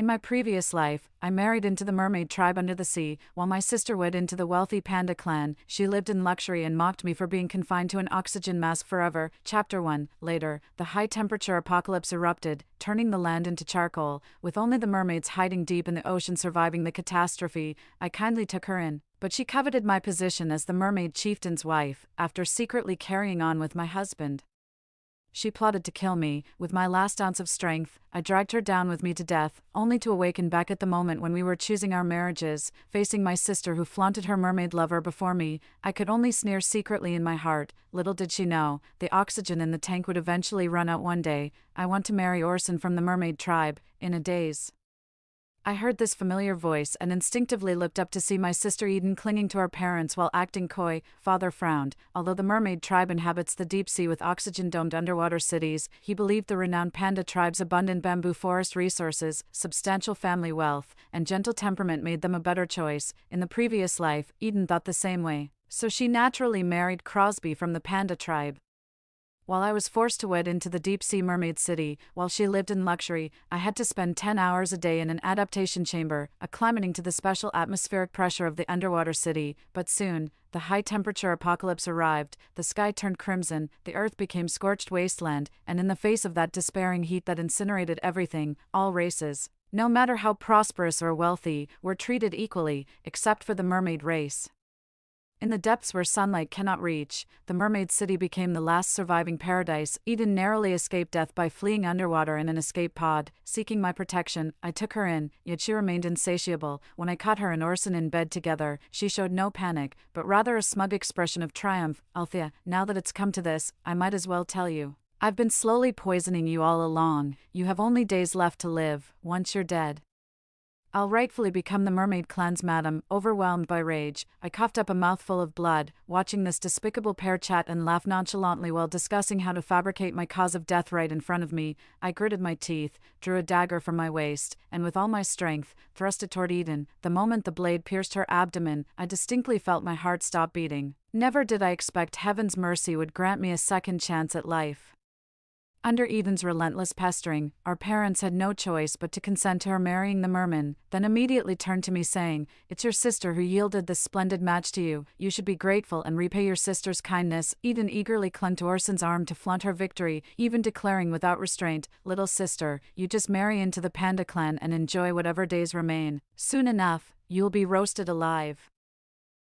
In my previous life, I married into the mermaid tribe under the sea, while my sister wed into the wealthy panda clan. She lived in luxury and mocked me for being confined to an oxygen mask forever. Chapter 1. Later, the high-temperature apocalypse erupted, turning the land into charcoal, with only the mermaids hiding deep in the ocean surviving the catastrophe. I kindly took her in, but she coveted my position as the mermaid chieftain's wife, after secretly carrying on with my husband. She plotted to kill me. With my last ounce of strength, I dragged her down with me to death, only to awaken back at the moment when we were choosing our marriages, facing my sister who flaunted her mermaid lover before me. I could only sneer secretly in my heart. Little did she know, the oxygen in the tank would eventually run out one day. I want to marry Orson from the mermaid tribe, in a daze. I heard this familiar voice and instinctively looked up to see my sister Eden clinging to our parents while acting coy. Father frowned. Although the mermaid tribe inhabits the deep sea with oxygen-domed underwater cities, he believed the renowned panda tribe's abundant bamboo forest resources, substantial family wealth, and gentle temperament made them a better choice. In the previous life, Eden thought the same way, so she naturally married Crosby from the panda tribe. While I was forced to wed into the deep-sea mermaid city, while she lived in luxury, I had to spend 10 hours a day in an adaptation chamber, acclimating to the special atmospheric pressure of the underwater city. But soon, the high-temperature apocalypse arrived, the sky turned crimson, the earth became scorched wasteland, and in the face of that despairing heat that incinerated everything, all races, no matter how prosperous or wealthy, were treated equally, except for the mermaid race. In the depths where sunlight cannot reach, the mermaid city became the last surviving paradise. Eden narrowly escaped death by fleeing underwater in an escape pod. Seeking my protection, I took her in, yet she remained insatiable. When I caught her and Orson in bed together, she showed no panic, but rather a smug expression of triumph. Althea, now that it's come to this, I might as well tell you. I've been slowly poisoning you all along. You have only days left to live. Once you're dead, I'll rightfully become the mermaid clan's madam. Overwhelmed by rage, I coughed up a mouthful of blood, watching this despicable pair chat and laugh nonchalantly while discussing how to fabricate my cause of death right in front of me. I gritted my teeth, drew a dagger from my waist, and with all my strength, thrust it toward Eden. The moment the blade pierced her abdomen, I distinctly felt my heart stop beating. Never did I expect heaven's mercy would grant me a second chance at life. Under Eden's relentless pestering, our parents had no choice but to consent to her marrying the merman, then immediately turned to me saying, "It's your sister who yielded this splendid match to you. You should be grateful and repay your sister's kindness." Eden eagerly clung to Orson's arm to flaunt her victory, even declaring without restraint, "Little sister, you just marry into the panda clan and enjoy whatever days remain. Soon enough, you'll be roasted alive."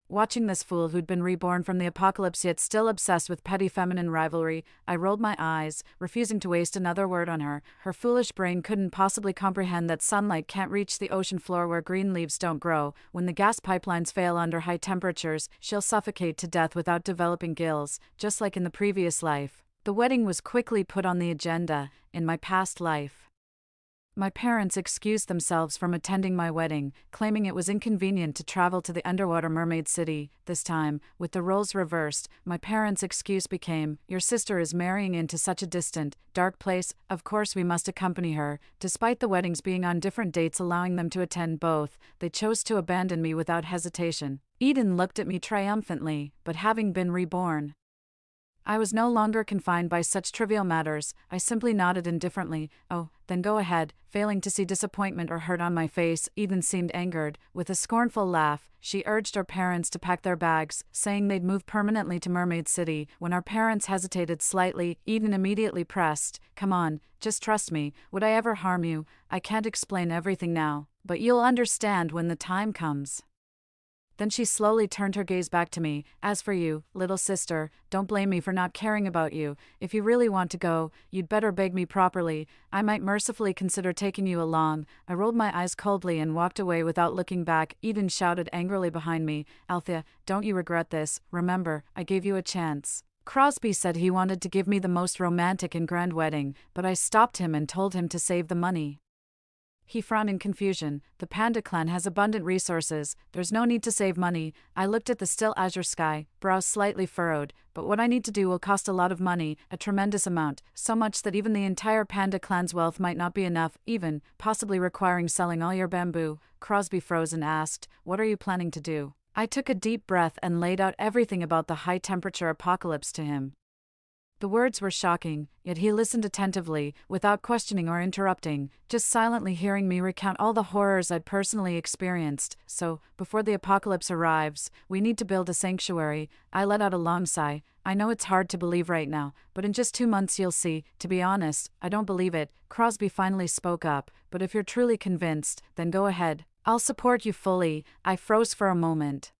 Watching this fool who'd been reborn from the apocalypse yet still obsessed with petty feminine rivalry, I rolled my eyes, refusing to waste another word on her. Her foolish brain couldn't possibly comprehend that sunlight can't reach the ocean floor where green leaves don't grow. When the gas pipelines fail under high temperatures, she'll suffocate to death without developing gills, just like in the previous life. The wedding was quickly put on the agenda. In my past life, my parents excused themselves from attending my wedding, claiming it was inconvenient to travel to the underwater mermaid city. This time, with the roles reversed, my parents' excuse became, "Your sister is marrying into such a distant, dark place, of course we must accompany her." Despite the weddings being on different dates allowing them to attend both, they chose to abandon me without hesitation. Eden looked at me triumphantly, but having been reborn, I was no longer confined by such trivial matters. I simply nodded indifferently. "Oh, then go ahead." Failing to see disappointment or hurt on my face, Eden seemed angered. With a scornful laugh, she urged our parents to pack their bags, saying they'd move permanently to Mermaid City. When our parents hesitated slightly, Eden immediately pressed, "Come on, just trust me. Would I ever harm you? I can't explain everything now, but you'll understand when the time comes." Then she slowly turned her gaze back to me. "As for you, little sister, don't blame me for not caring about you. If you really want to go, you'd better beg me properly. I might mercifully consider taking you along." I rolled my eyes coldly and walked away without looking back. Eden shouted angrily behind me, "Althea, don't you regret this? Remember, I gave you a chance." Crosby said he wanted to give me the most romantic and grand wedding, but I stopped him and told him to save the money. He frowned in confusion. "The Panda clan has abundant resources. There's no need to save money." I looked at the still azure sky, brows slightly furrowed. "But what I need to do will cost a lot of money, a tremendous amount, so much that even the entire Panda clan's wealth might not be enough, even, possibly requiring selling all your bamboo." Crosby froze and asked, "What are you planning to do?" I took a deep breath and laid out everything about the high-temperature apocalypse to him. The words were shocking, yet he listened attentively, without questioning or interrupting, just silently hearing me recount all the horrors I'd personally experienced. So, before the apocalypse arrives, we need to build a sanctuary. I let out a long sigh. I know it's hard to believe right now, but in just 2 months you'll see. To be honest, I don't believe it. Crosby finally spoke up, but if you're truly convinced, then go ahead. I'll support you fully. I froze for a moment.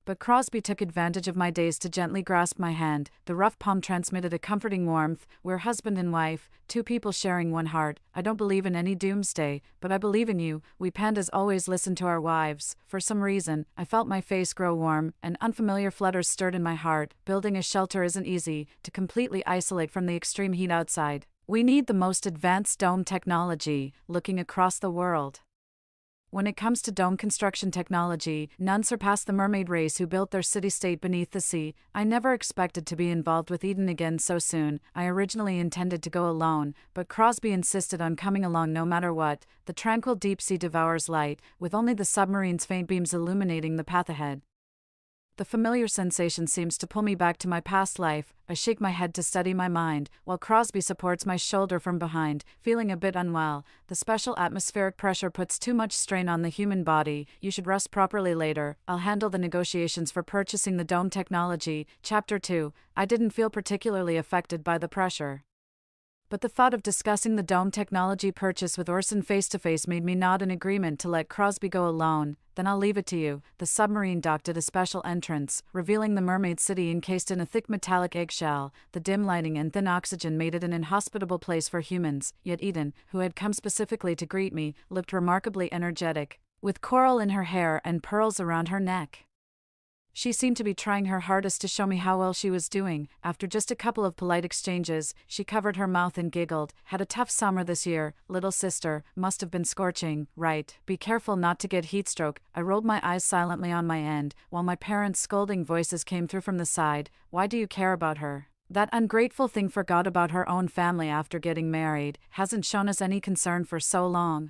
But Crosby took advantage of my daze to gently grasp my hand. The rough palm transmitted a comforting warmth. We're husband and wife, two people sharing one heart. I don't believe in any doomsday, but I believe in you. We pandas always listen to our wives. For some reason, I felt my face grow warm, and unfamiliar flutters stirred in my heart. Building a shelter isn't easy, to completely isolate from the extreme heat outside. We need the most advanced dome technology, looking across the world. When it comes to dome construction technology, none surpass the mermaid race who built their city-state beneath the sea. I never expected to be involved with Eden again so soon. I originally intended to go alone, but Crosby insisted on coming along no matter what. The tranquil deep sea devours light, with only the submarine's faint beams illuminating the path ahead. The familiar sensation seems to pull me back to my past life. I shake my head to steady my mind, while Crosby supports my shoulder from behind, feeling a bit unwell. The special atmospheric pressure puts too much strain on the human body. You should rest properly later. I'll handle the negotiations for purchasing the dome technology. Chapter 2. I didn't feel particularly affected by the pressure. But the thought of discussing the dome technology purchase with Orson face-to-face made me nod in agreement to let Crosby go alone. Then I'll leave it to you. The submarine docked at a special entrance, revealing the mermaid city encased in a thick metallic eggshell. The dim lighting and thin oxygen made it an inhospitable place for humans, yet Eden, who had come specifically to greet me, looked remarkably energetic, with coral in her hair and pearls around her neck. She seemed to be trying her hardest to show me how well she was doing. After just a couple of polite exchanges, she covered her mouth and giggled. Had a tough summer this year, little sister. Must have been scorching, right? Be careful not to get heatstroke. I rolled my eyes silently on my end, while my parents' scolding voices came through from the side. Why do you care about her? That ungrateful thing forgot about her own family after getting married. Hasn't shown us any concern for so long.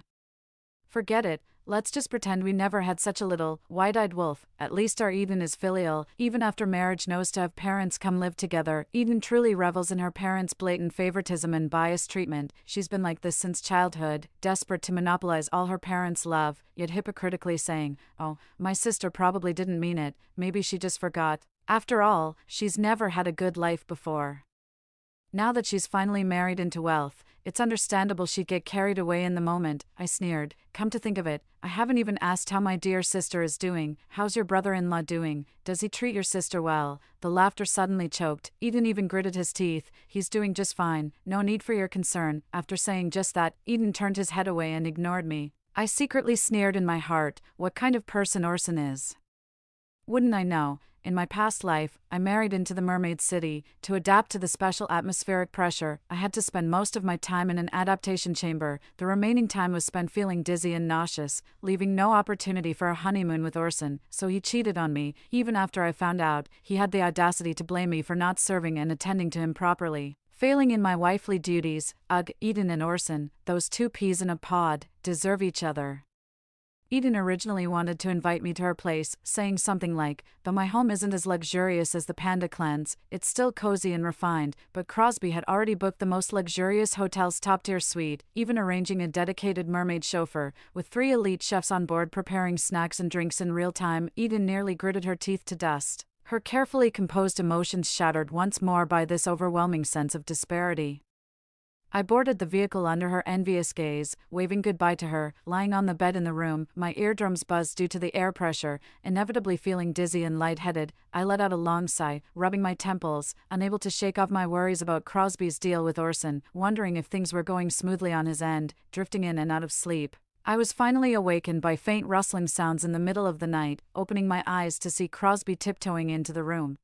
Forget it. Let's just pretend we never had such a little, wide-eyed wolf. At least our Eden is filial. Even after marriage knows to have parents come live together. Eden truly revels in her parents' blatant favoritism and biased treatment. She's been like this since childhood, desperate to monopolize all her parents' love, yet hypocritically saying, "Oh, my sister probably didn't mean it. Maybe she just forgot." After all, she's never had a good life before. Now that she's finally married into wealth, it's understandable she'd get carried away in the moment. I sneered. Come to think of it, I haven't even asked how my dear sister is doing. How's your brother-in-law doing? Does he treat your sister well? The laughter suddenly choked. Eden even gritted his teeth. He's doing just fine. No need for your concern. After saying just that, Eden turned his head away and ignored me. I secretly sneered in my heart. What kind of person Orson is? Wouldn't I know? In my past life, I married into the mermaid city. To adapt to the special atmospheric pressure, I had to spend most of my time in an adaptation chamber. The remaining time was spent feeling dizzy and nauseous, leaving no opportunity for a honeymoon with Orson. So he cheated on me. Even after I found out, he had the audacity to blame me for not serving and attending to him properly. Failing in my wifely duties, ugh, Eden and Orson, those two peas in a pod, deserve each other. Eden originally wanted to invite me to her place, saying something like, "Though my home isn't as luxurious as the Panda clan's, it's still cozy and refined," but Crosby had already booked the most luxurious hotel's top-tier suite, even arranging a dedicated mermaid chauffeur, with 3 elite chefs on board preparing snacks and drinks in real time. Eden nearly gritted her teeth to dust, her carefully composed emotions shattered once more by this overwhelming sense of disparity. I boarded the vehicle under her envious gaze, waving goodbye to her. Lying on the bed in the room, my eardrums buzzed due to the air pressure, inevitably feeling dizzy and lightheaded. I let out a long sigh, rubbing my temples, unable to shake off my worries about Crosby's deal with Orson, wondering if things were going smoothly on his end, drifting in and out of sleep. I was finally awakened by faint rustling sounds in the middle of the night, opening my eyes to see Crosby tiptoeing into the room.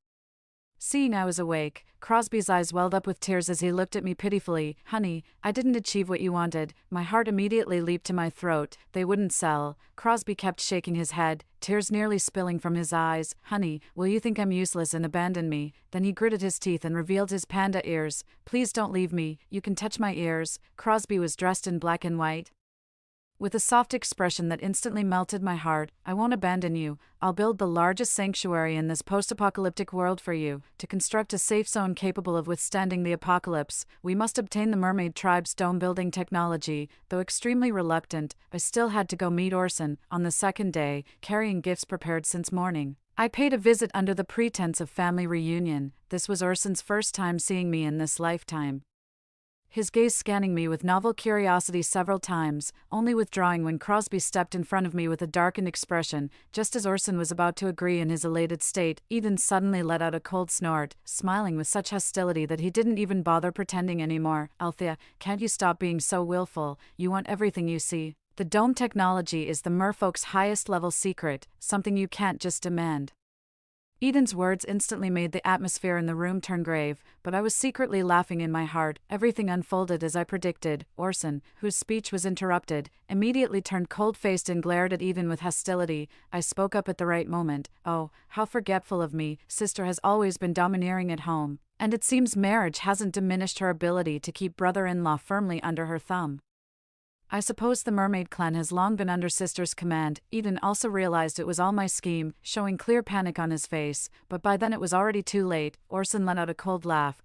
Seeing I was awake, Crosby's eyes welled up with tears as he looked at me pitifully. "Honey, I didn't achieve what you wanted." My heart immediately leaped to my throat. "They wouldn't sell." Crosby kept shaking his head, tears nearly spilling from his eyes. "Honey, will you think I'm useless and abandon me?" Then he gritted his teeth and revealed his panda ears. "Please don't leave me. You can touch my ears." Crosby was dressed in black and white. With a soft expression that instantly melted my heart, "I won't abandon you. I'll build the largest sanctuary in this post-apocalyptic world for you. To construct a safe zone capable of withstanding the apocalypse, we must obtain the mermaid tribe's dome-building technology." Though extremely reluctant, I still had to go meet Orson on the second day, carrying gifts prepared since morning. I paid a visit under the pretense of family reunion. This was Orson's first time seeing me in this lifetime. His gaze scanning me with novel curiosity several times, only withdrawing when Crosby stepped in front of me with a darkened expression. Just as Orson was about to agree in his elated state, Eden suddenly let out a cold snort, smiling with such hostility that he didn't even bother pretending anymore. "Althea, can't you stop being so willful? You want everything you see. The dome technology is the merfolk's highest level secret, something you can't just demand." Eden's words instantly made the atmosphere in the room turn grave, but I was secretly laughing in my heart. Everything unfolded as I predicted. Orson, whose speech was interrupted, immediately turned cold-faced and glared at Eden with hostility. I spoke up at the right moment. "Oh, how forgetful of me. Sister has always been domineering at home, and it seems marriage hasn't diminished her ability to keep brother-in-law firmly under her thumb. I suppose the mermaid clan has long been under Sister's command." Eden also realized it was all my scheme, showing clear panic on his face, but by then it was already too late. Orson let out a cold laugh.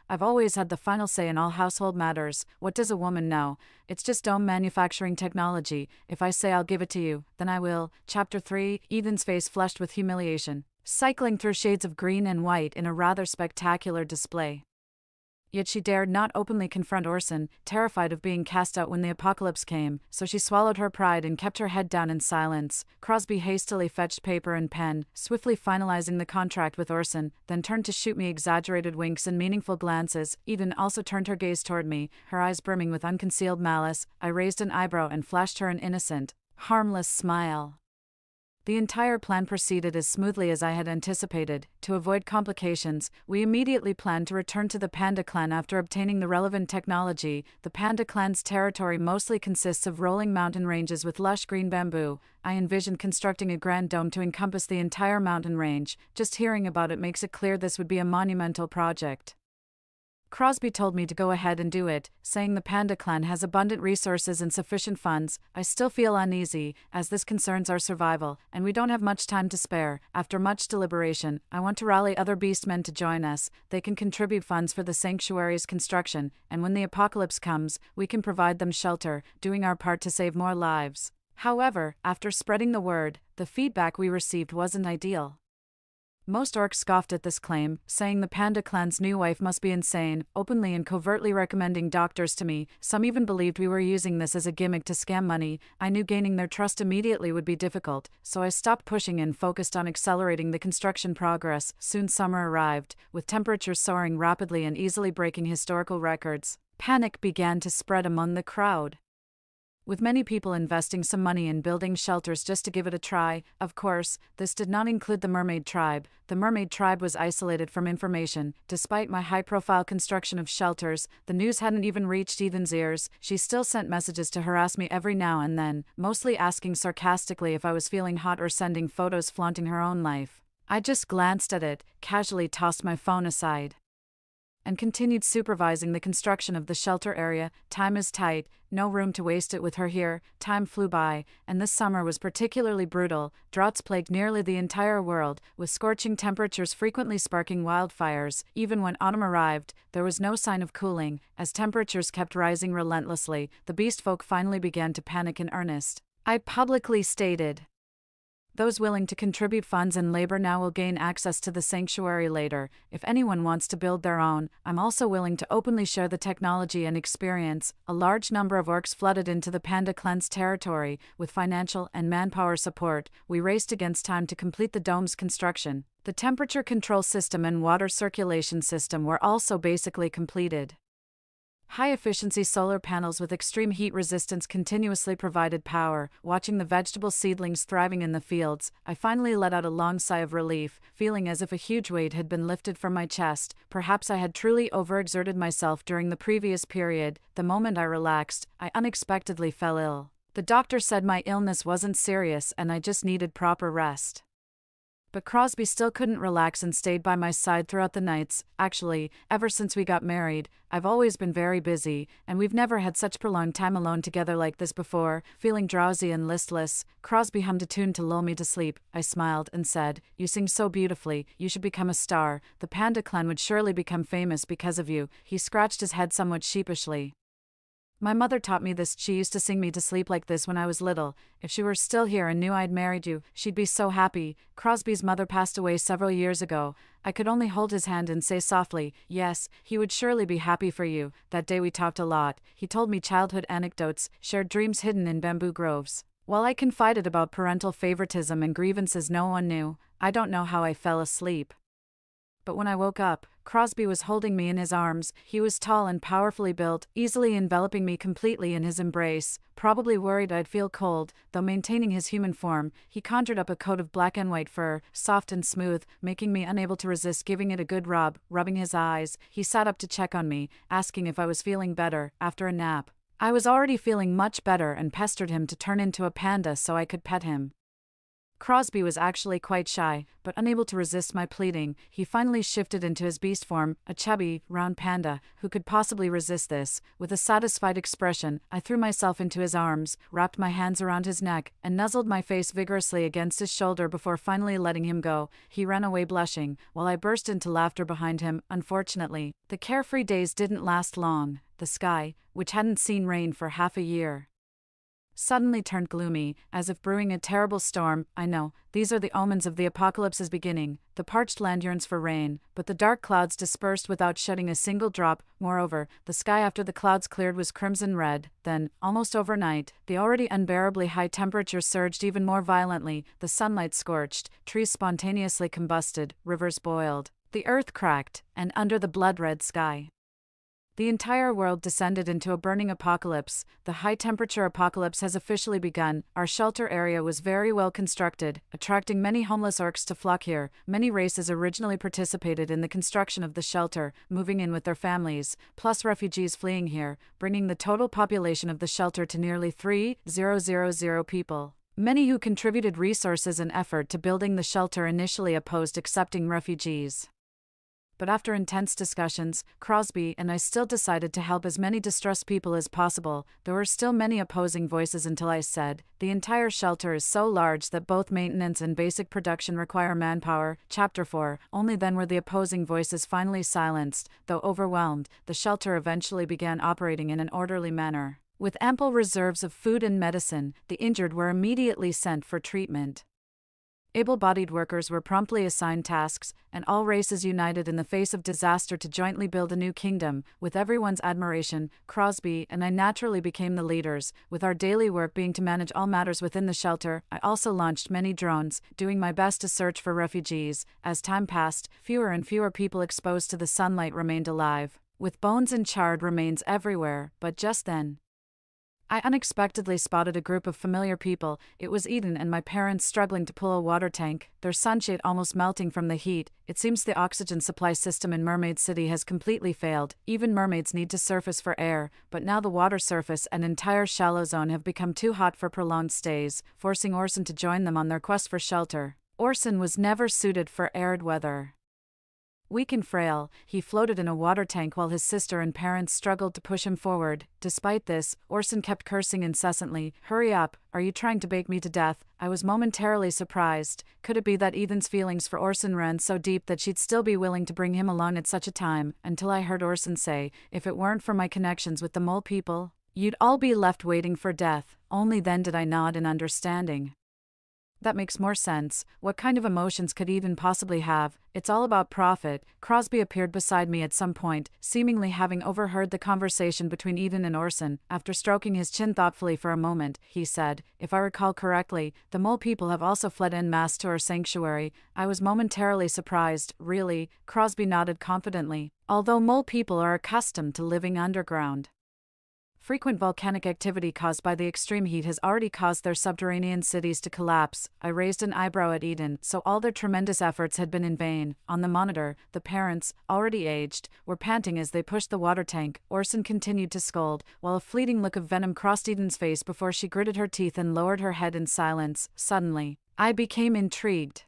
I've always had the final say in all household matters. What does a woman know? It's just dome manufacturing technology. If I say I'll give it to you, then I will." Chapter 3. Eden's face flushed with humiliation, cycling through shades of green and white in a rather spectacular display. Yet she dared not openly confront Orson, terrified of being cast out when the apocalypse came, so she swallowed her pride and kept her head down in silence. Crosby hastily fetched paper and pen, swiftly finalizing the contract with Orson, then turned to shoot me exaggerated winks and meaningful glances. Eden also turned her gaze toward me, her eyes brimming with unconcealed malice. I raised an eyebrow and flashed her an innocent, harmless smile. The entire plan proceeded as smoothly as I had anticipated. To avoid complications, we immediately planned to return to the Panda clan after obtaining the relevant technology. The Panda clan's territory mostly consists of rolling mountain ranges with lush green bamboo. I envisioned constructing a grand dome to encompass the entire mountain range. Just hearing about it makes it clear this would be a monumental project. Crosby told me to go ahead and do it, saying the Panda clan has abundant resources and sufficient funds. I still feel uneasy, as this concerns our survival, and we don't have much time to spare. After much deliberation, I want to rally other beastmen to join us. They can contribute funds for the sanctuary's construction, and when the apocalypse comes, we can provide them shelter, doing our part to save more lives. However, after spreading the word, the feedback we received wasn't ideal. Most orcs scoffed at this claim, saying the Panda clan's new wife must be insane, openly and covertly recommending doctors to me. Some even believed we were using this as a gimmick to scam money. I knew gaining their trust immediately would be difficult, so I stopped pushing and focused on accelerating the construction progress. Soon summer arrived, with temperatures soaring rapidly and easily breaking historical records. Panic began to spread among the crowd, with many people investing some money in building shelters just to give it a try. Of course, this did not include the mermaid tribe. The mermaid tribe was isolated from information. Despite my high-profile construction of shelters, the news hadn't even reached Eden's ears. She still sent messages to harass me every now and then, mostly asking sarcastically if I was feeling hot or sending photos flaunting her own life. I just glanced at it, casually tossed my phone aside, and continued supervising the construction of the shelter area. Time is tight, no room to waste it with her here. Time flew by, and this summer was particularly brutal. Droughts plagued nearly the entire world, with scorching temperatures frequently sparking wildfires. Even when autumn arrived, there was no sign of cooling. As temperatures kept rising relentlessly, the beast folk finally began to panic in earnest. I publicly stated, "Those willing to contribute funds and labor now will gain access to the sanctuary later. If anyone wants to build their own, I'm also willing to openly share the technology and experience." A large number of orcs flooded into the Panda clan's territory. With financial and manpower support, we raced against time to complete the dome's construction. The temperature control system and water circulation system were also basically completed. High-efficiency solar panels with extreme heat resistance continuously provided power. Watching the vegetable seedlings thriving in the fields, I finally let out a long sigh of relief, feeling as if a huge weight had been lifted from my chest. Perhaps I had truly overexerted myself during the previous period. The moment I relaxed, I unexpectedly fell ill. The doctor said my illness wasn't serious and I just needed proper rest. But Crosby still couldn't relax and stayed by my side throughout the nights. Actually, ever since we got married, I've always been very busy, and we've never had such prolonged time alone together like this before. Feeling drowsy and listless, Crosby hummed a tune to lull me to sleep. I smiled and said, "You sing so beautifully, you should become a star. The Panda clan would surely become famous because of you." He scratched his head somewhat sheepishly. "My mother taught me this. She used to sing me to sleep like this when I was little. If she were still here and knew I'd married you, she'd be so happy." Crosby's mother passed away several years ago. I could only hold his hand and say softly, "Yes, he would surely be happy for you." That day we talked a lot. He told me childhood anecdotes, shared dreams hidden in bamboo groves. While I confided about parental favoritism and grievances no one knew, I don't know how I fell asleep. But when I woke up, Crosby was holding me in his arms. He was tall and powerfully built, easily enveloping me completely in his embrace. Probably worried I'd feel cold, though maintaining his human form, he conjured up a coat of black and white fur, soft and smooth, making me unable to resist giving it a good rub. Rubbing his eyes, he sat up to check on me, asking if I was feeling better after a nap. I was already feeling much better and pestered him to turn into a panda so I could pet him. Crosby was actually quite shy, but unable to resist my pleading, he finally shifted into his beast form, a chubby, round panda. Who could possibly resist this? With a satisfied expression, I threw myself into his arms, wrapped my hands around his neck, and nuzzled my face vigorously against his shoulder before finally letting him go. He ran away blushing, while I burst into laughter behind him. Unfortunately, the carefree days didn't last long. The sky, which hadn't seen rain for half a year, suddenly turned gloomy, as if brewing a terrible storm. I know, these are the omens of the apocalypse's beginning. The parched land yearns for rain, but the dark clouds dispersed without shedding a single drop. Moreover, the sky after the clouds cleared was crimson red. Then, almost overnight, the already unbearably high temperature surged even more violently. The sunlight scorched, trees spontaneously combusted, rivers boiled, the earth cracked, and under the blood-red sky, the entire world descended into a burning apocalypse. The high-temperature apocalypse has officially begun. Our shelter area was very well constructed, attracting many homeless orcs to flock here. Many races originally participated in the construction of the shelter, moving in with their families, plus refugees fleeing here, bringing the total population of the shelter to nearly 3,000 people. Many who contributed resources and effort to building the shelter initially opposed accepting refugees. But after intense discussions, Crosby and I still decided to help as many distressed people as possible. There were still many opposing voices until I said, "The entire shelter is so large that both maintenance and basic production require manpower." Chapter 4. Only then were the opposing voices finally silenced. Though overwhelmed, the shelter eventually began operating in an orderly manner. With ample reserves of food and medicine, the injured were immediately sent for treatment. Able-bodied workers were promptly assigned tasks, and all races united in the face of disaster to jointly build a new kingdom. With everyone's admiration, Crosby and I naturally became the leaders, with our daily work being to manage all matters within the shelter. I also launched many drones, doing my best to search for refugees. As time passed, fewer and fewer people exposed to the sunlight remained alive, with bones and charred remains everywhere. But just then, I unexpectedly spotted a group of familiar people. It was Eden and my parents struggling to pull a water tank, their sunshade almost melting from the heat. It seems the oxygen supply system in Mermaid City has completely failed. Even mermaids need to surface for air, but now the water surface and entire shallow zone have become too hot for prolonged stays, forcing Orson to join them on their quest for shelter. Orson was never suited for arid weather. Weak and frail, he floated in a water tank while his sister and parents struggled to push him forward. Despite this, Orson kept cursing incessantly. "Hurry up, are you trying to bake me to death?" I was momentarily surprised. Could it be that Eden's feelings for Orson ran so deep that she'd still be willing to bring him along at such a time? Until I heard Orson say, "If it weren't for my connections with the mole people, you'd all be left waiting for death." Only then did I nod in understanding. That makes more sense. What kind of emotions could Eden possibly have? It's all about profit. Crosby appeared beside me at some point, seemingly having overheard the conversation between Eden and Orson. After stroking his chin thoughtfully for a moment, he said, "If I recall correctly, the mole people have also fled en masse to our sanctuary." I was momentarily surprised. "Really?" Crosby nodded confidently. Although mole people are accustomed to living underground, frequent volcanic activity caused by the extreme heat has already caused their subterranean cities to collapse. I raised an eyebrow at Eden, so all their tremendous efforts had been in vain. On the monitor, the parents, already aged, were panting as they pushed the water tank. Orson continued to scold, while a fleeting look of venom crossed Eden's face before she gritted her teeth and lowered her head in silence. Suddenly, I became intrigued.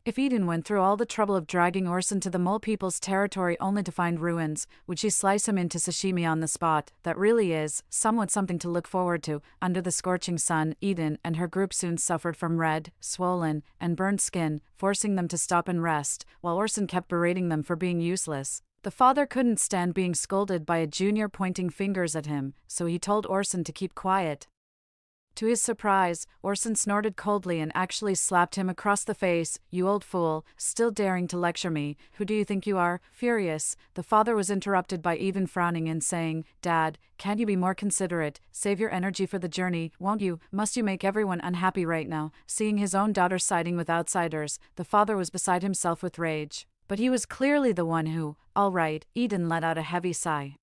If Eden went through all the trouble of dragging Orson to the mole people's territory only to find ruins, would she slice him into sashimi on the spot? That really is somewhat something to look forward to. Under the scorching sun, Eden and her group soon suffered from red, swollen, and burned skin, forcing them to stop and rest, while Orson kept berating them for being useless. The father couldn't stand being scolded by a junior pointing fingers at him, so he told Orson to keep quiet. To his surprise, Orson snorted coldly and actually slapped him across the face. "You old fool, still daring to lecture me. Who do you think you are?" Furious, the father was interrupted by Eden frowning and saying, "Dad, can't you be more considerate? Save your energy for the journey, won't you? Must you make everyone unhappy right now?" Seeing his own daughter siding with outsiders, the father was beside himself with rage. But he was clearly the one who, "All right," Eden let out a heavy sigh.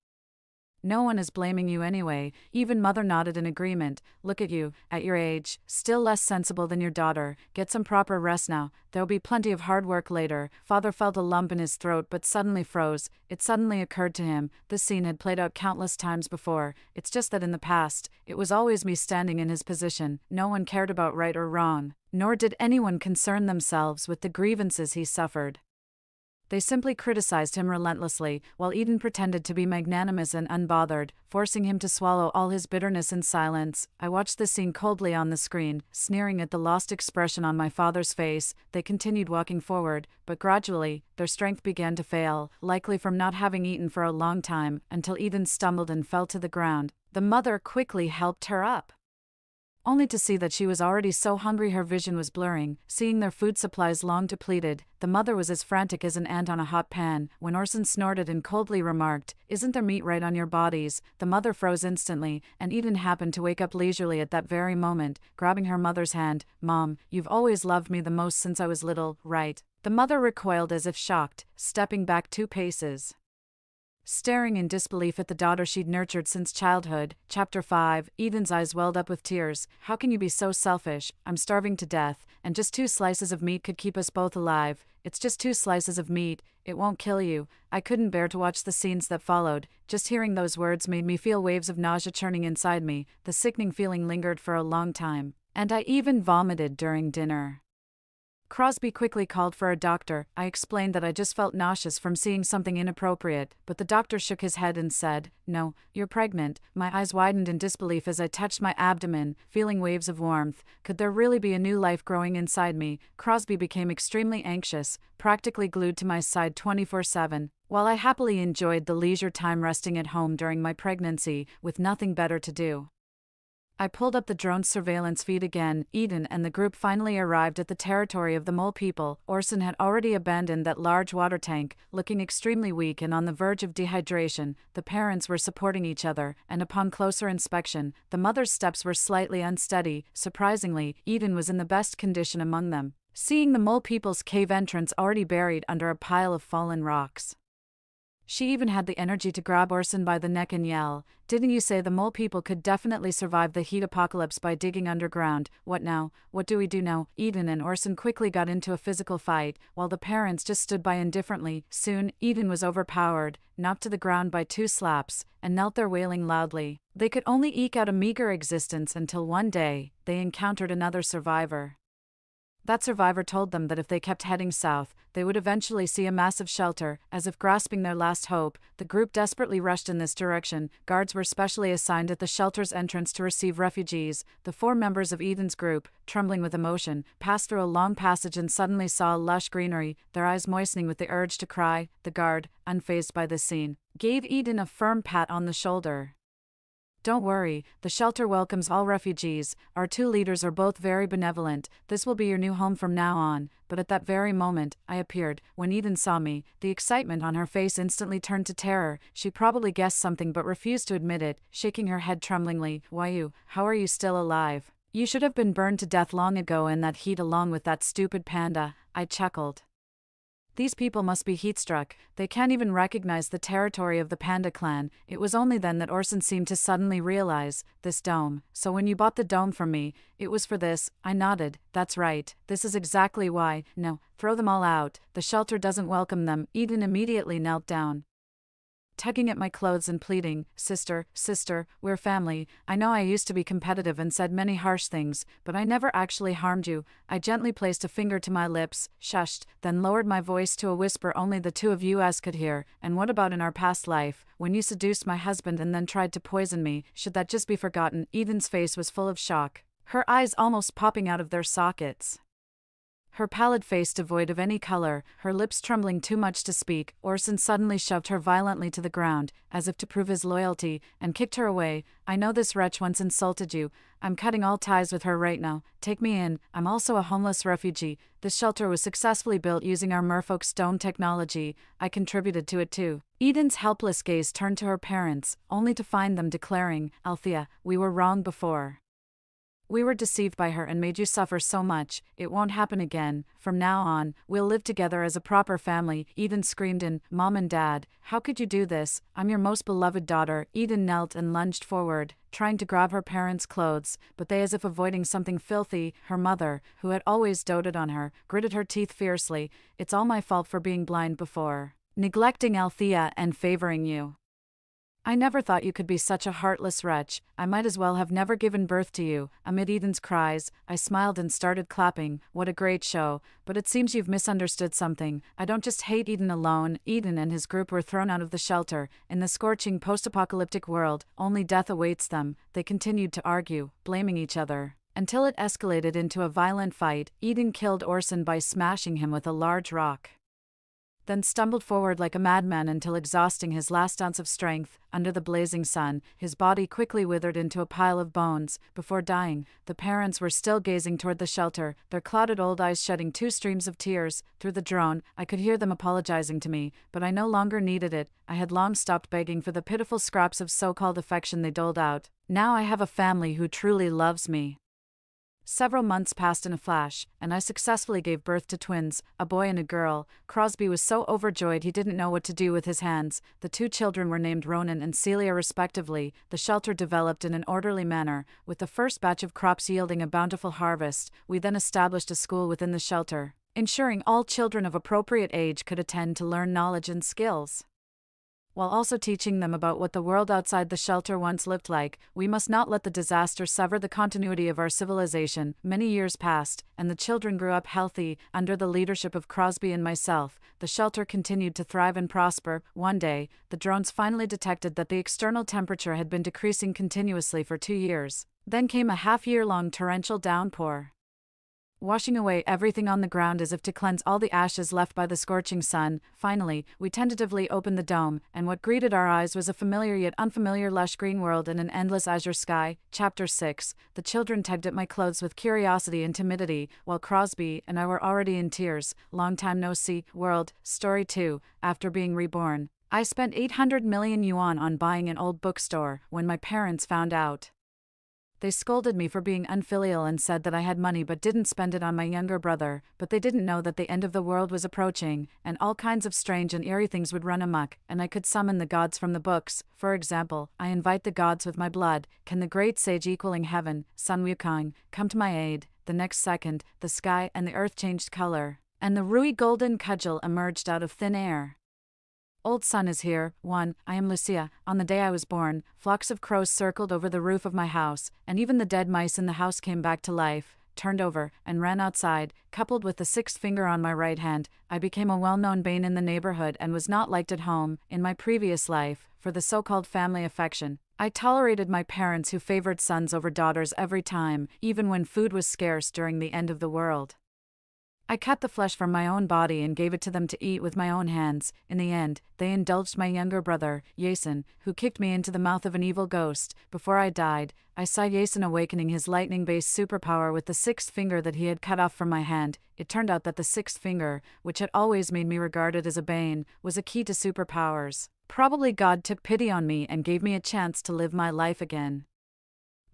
"No one is blaming you anyway." Even mother nodded in agreement. "Look at you, at your age, still less sensible than your daughter. Get some proper rest now. There'll be plenty of hard work later." Father felt a lump in his throat but suddenly froze. It suddenly occurred to him, this scene had played out countless times before. It's just that in the past, it was always me standing in his position. No one cared about right or wrong, nor did anyone concern themselves with the grievances he suffered. They simply criticized him relentlessly, while Eden pretended to be magnanimous and unbothered, forcing him to swallow all his bitterness in silence. I watched the scene coldly on the screen, sneering at the lost expression on my father's face. They continued walking forward, but gradually, their strength began to fail, likely from not having eaten for a long time, until Eden stumbled and fell to the ground. The mother quickly helped her up, only to see that she was already so hungry her vision was blurring. Seeing their food supplies long depleted, the mother was as frantic as an ant on a hot pan. When Orson snorted and coldly remarked, "Isn't there meat right on your bodies?" the mother froze instantly, and Eden happened to wake up leisurely at that very moment, grabbing her mother's hand. "Mom, you've always loved me the most since I was little, right?" The mother recoiled as if shocked, stepping back 2 paces, staring in disbelief at the daughter she'd nurtured since childhood. Chapter 5. Eden's eyes welled up with tears. "How can you be so selfish? I'm starving to death, and just 2 slices of meat could keep us both alive. It's just 2 slices of meat, it won't kill you." I couldn't bear to watch the scenes that followed. Just hearing those words made me feel waves of nausea churning inside me. The sickening feeling lingered for a long time, and I even vomited during dinner. Crosby quickly called for a doctor. I explained that I just felt nauseous from seeing something inappropriate, but the doctor shook his head and said, "No, you're pregnant." My eyes widened in disbelief as I touched my abdomen, feeling waves of warmth. Could there really be a new life growing inside me? Crosby became extremely anxious, practically glued to my side 24/7. While I happily enjoyed the leisure time resting at home during my pregnancy, with nothing better to do, I pulled up the drone's surveillance feed again. Eden and the group finally arrived at the territory of the mole people. Orson had already abandoned that large water tank, looking extremely weak and on the verge of dehydration. The parents were supporting each other, and upon closer inspection, the mother's steps were slightly unsteady. Surprisingly, Eden was in the best condition among them, seeing the mole people's cave entrance already buried under a pile of fallen rocks. She even had the energy to grab Orson by the neck and yell, "Didn't you say the mole people could definitely survive the heat apocalypse by digging underground? What now? What do we do now?" Eden and Orson quickly got into a physical fight, while the parents just stood by indifferently. Soon, Eden was overpowered, knocked to the ground by 2 slaps, and knelt there wailing loudly. They could only eke out a meager existence until one day, they encountered another survivor. That survivor told them that if they kept heading south, they would eventually see a massive shelter. As if grasping their last hope, the group desperately rushed in this direction. Guards were specially assigned at the shelter's entrance to receive refugees. The 4 members of Eden's group, trembling with emotion, passed through a long passage and suddenly saw lush greenery, their eyes moistening with the urge to cry. The guard, unfazed by this scene, gave Eden a firm pat on the shoulder. "Don't worry, the shelter welcomes all refugees. Our 2 leaders are both very benevolent. This will be your new home from now on." But at that very moment, I appeared. When Eden saw me, the excitement on her face instantly turned to terror. She probably guessed something but refused to admit it, shaking her head tremblingly. "Why you? How are you still alive? You should have been burned to death long ago in that heat along with that stupid panda." I chuckled. These people must be heat-struck. They can't even recognize the territory of the Panda clan. It was only then that Orson seemed to suddenly realize, "This dome. So when you bought the dome from me, it was for this." I nodded. "That's right. This is exactly why." "No, throw them all out. The shelter doesn't welcome them." Eden immediately knelt down. tugging at my clothes and pleading, "Sister, sister, we're family. I know I used to be competitive and said many harsh things, but I never actually harmed you." I gently placed a finger to my lips, shushed, then lowered my voice to a whisper only the two of us could hear. "And what about in our past life, when you seduced my husband and then tried to poison me? Should that just be forgotten?" Eden's face was full of shock, her eyes almost popping out of their sockets. Her pallid face devoid of any color, her lips trembling too much to speak, Orson suddenly shoved her violently to the ground, as if to prove his loyalty, and kicked her away. "I know this wretch once insulted you. I'm cutting all ties with her right now. Take me in. I'm also a homeless refugee. This shelter was successfully built using our merfolk stone technology. I contributed to it too." Eden's helpless gaze turned to her parents, only to find them declaring, "Althea, we were wrong before. We were deceived by her and made you suffer so much. It won't happen again. From now on, we'll live together as a proper family." Eden screamed in, "Mom and Dad, how could you do this? I'm your most beloved daughter." Eden knelt and lunged forward, trying to grab her parents' clothes, but they, as if avoiding something filthy, her mother, who had always doted on her, gritted her teeth fiercely. "It's all my fault for being blind before, neglecting Althea and favoring you. I never thought you could be such a heartless wretch. I might as well have never given birth to you." Amid Eden's cries, I smiled and started clapping. "What a great show. But it seems you've misunderstood something. I don't just hate Eden alone." Eden and his group were thrown out of the shelter. In the scorching post-apocalyptic world, only death awaits them. They continued to argue, blaming each other, until it escalated into a violent fight. Eden killed Orson by smashing him with a large rock, then stumbled forward like a madman until, exhausting his last ounce of strength, under the blazing sun, his body quickly withered into a pile of bones. Before dying, the parents were still gazing toward the shelter, their clouded old eyes shedding two streams of tears. Through the drone, I could hear them apologizing to me, but I no longer needed it. I had long stopped begging for the pitiful scraps of so-called affection they doled out. Now I have a family who truly loves me. Several months passed in a flash, and I successfully gave birth to twins, a boy and a girl. Crosby was so overjoyed he didn't know what to do with his hands. The two children were named Ronan and Celia respectively. The shelter developed in an orderly manner, with the first batch of crops yielding a bountiful harvest. We then established a school within the shelter, ensuring all children of appropriate age could attend to learn knowledge and skills, while also teaching them about what the world outside the shelter once looked like. We must not let the disaster sever the continuity of our civilization. Many years passed, and the children grew up healthy. Under the leadership of Crosby and myself, the shelter continued to thrive and prosper. One day, the drones finally detected that the external temperature had been decreasing continuously for 2 years. Then came a half-year-long torrential downpour, washing away everything on the ground as if to cleanse all the ashes left by the scorching sun. Finally, we tentatively opened the dome, and what greeted our eyes was a familiar yet unfamiliar lush green world and an endless azure sky. Chapter 6. The children tugged at my clothes with curiosity and timidity, while Crosby and I were already in tears. Long time no see. World. Story 2. After being reborn, I spent 800 million yuan on buying an old bookstore. When my parents found out, they scolded me for being unfilial and said that I had money but didn't spend it on my younger brother. But they didn't know that the end of the world was approaching, and all kinds of strange and eerie things would run amok, and I could summon the gods from the books. For example, I invite the gods with my blood. Can the great sage equaling heaven, Sun Wukong, come to my aid? The next second, the sky and the earth changed color, and the Rui golden cudgel emerged out of thin air. Old Sun is here. 1. I am Lucia. On the day I was born, flocks of crows circled over the roof of my house, and even the dead mice in the house came back to life, turned over, and ran outside. Coupled with the sixth finger on my right hand, I became a well-known bane in the neighborhood and was not liked at home. In my previous life, for the so-called family affection, I tolerated my parents who favored sons over daughters every time, even when food was scarce during the end of the world. I cut the flesh from my own body and gave it to them to eat with my own hands. In the end, they indulged my younger brother, Yason, who kicked me into the mouth of an evil ghost. Before I died, I saw Yason awakening his lightning-based superpower with the sixth finger that he had cut off from my hand. It turned out that the sixth finger, which had always made me regarded as a bane, was a key to superpowers. Probably God took pity on me and gave me a chance to live my life again.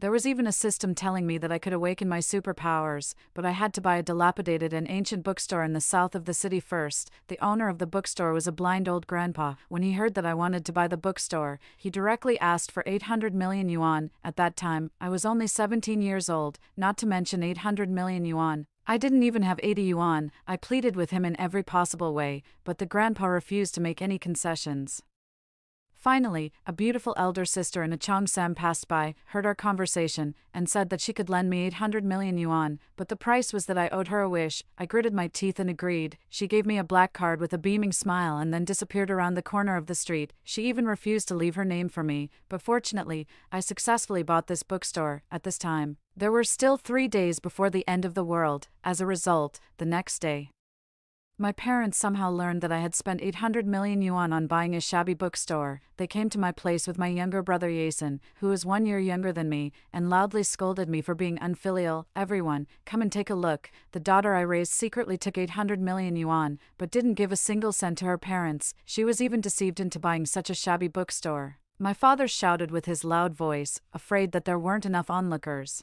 There was even a system telling me that I could awaken my superpowers, but I had to buy a dilapidated and ancient bookstore in the south of the city first. The owner of the bookstore was a blind old grandpa. When he heard that I wanted to buy the bookstore, he directly asked for 800 million yuan. At that time, I was only 17 years old, not to mention 800 million yuan. I didn't even have 80 yuan. I pleaded with him in every possible way, but the grandpa refused to make any concessions. Finally, a beautiful elder sister in a cheongsam passed by, heard our conversation, and said that she could lend me 800 million yuan, but the price was that I owed her a wish. I gritted my teeth and agreed. She gave me a black card with a beaming smile and then disappeared around the corner of the street. She even refused to leave her name for me, but fortunately, I successfully bought this bookstore. At this time, there were still 3 days before the end of the world. As a result, the next day, my parents somehow learned that I had spent 800 million yuan on buying a shabby bookstore. They came to my place with my younger brother Yasin, who was 1 year younger than me, and loudly scolded me for being unfilial. Everyone, come and take a look. The daughter I raised secretly took 800 million yuan, but didn't give a single cent to her parents. She was even deceived into buying such a shabby bookstore. My father shouted with his loud voice, afraid that there weren't enough onlookers.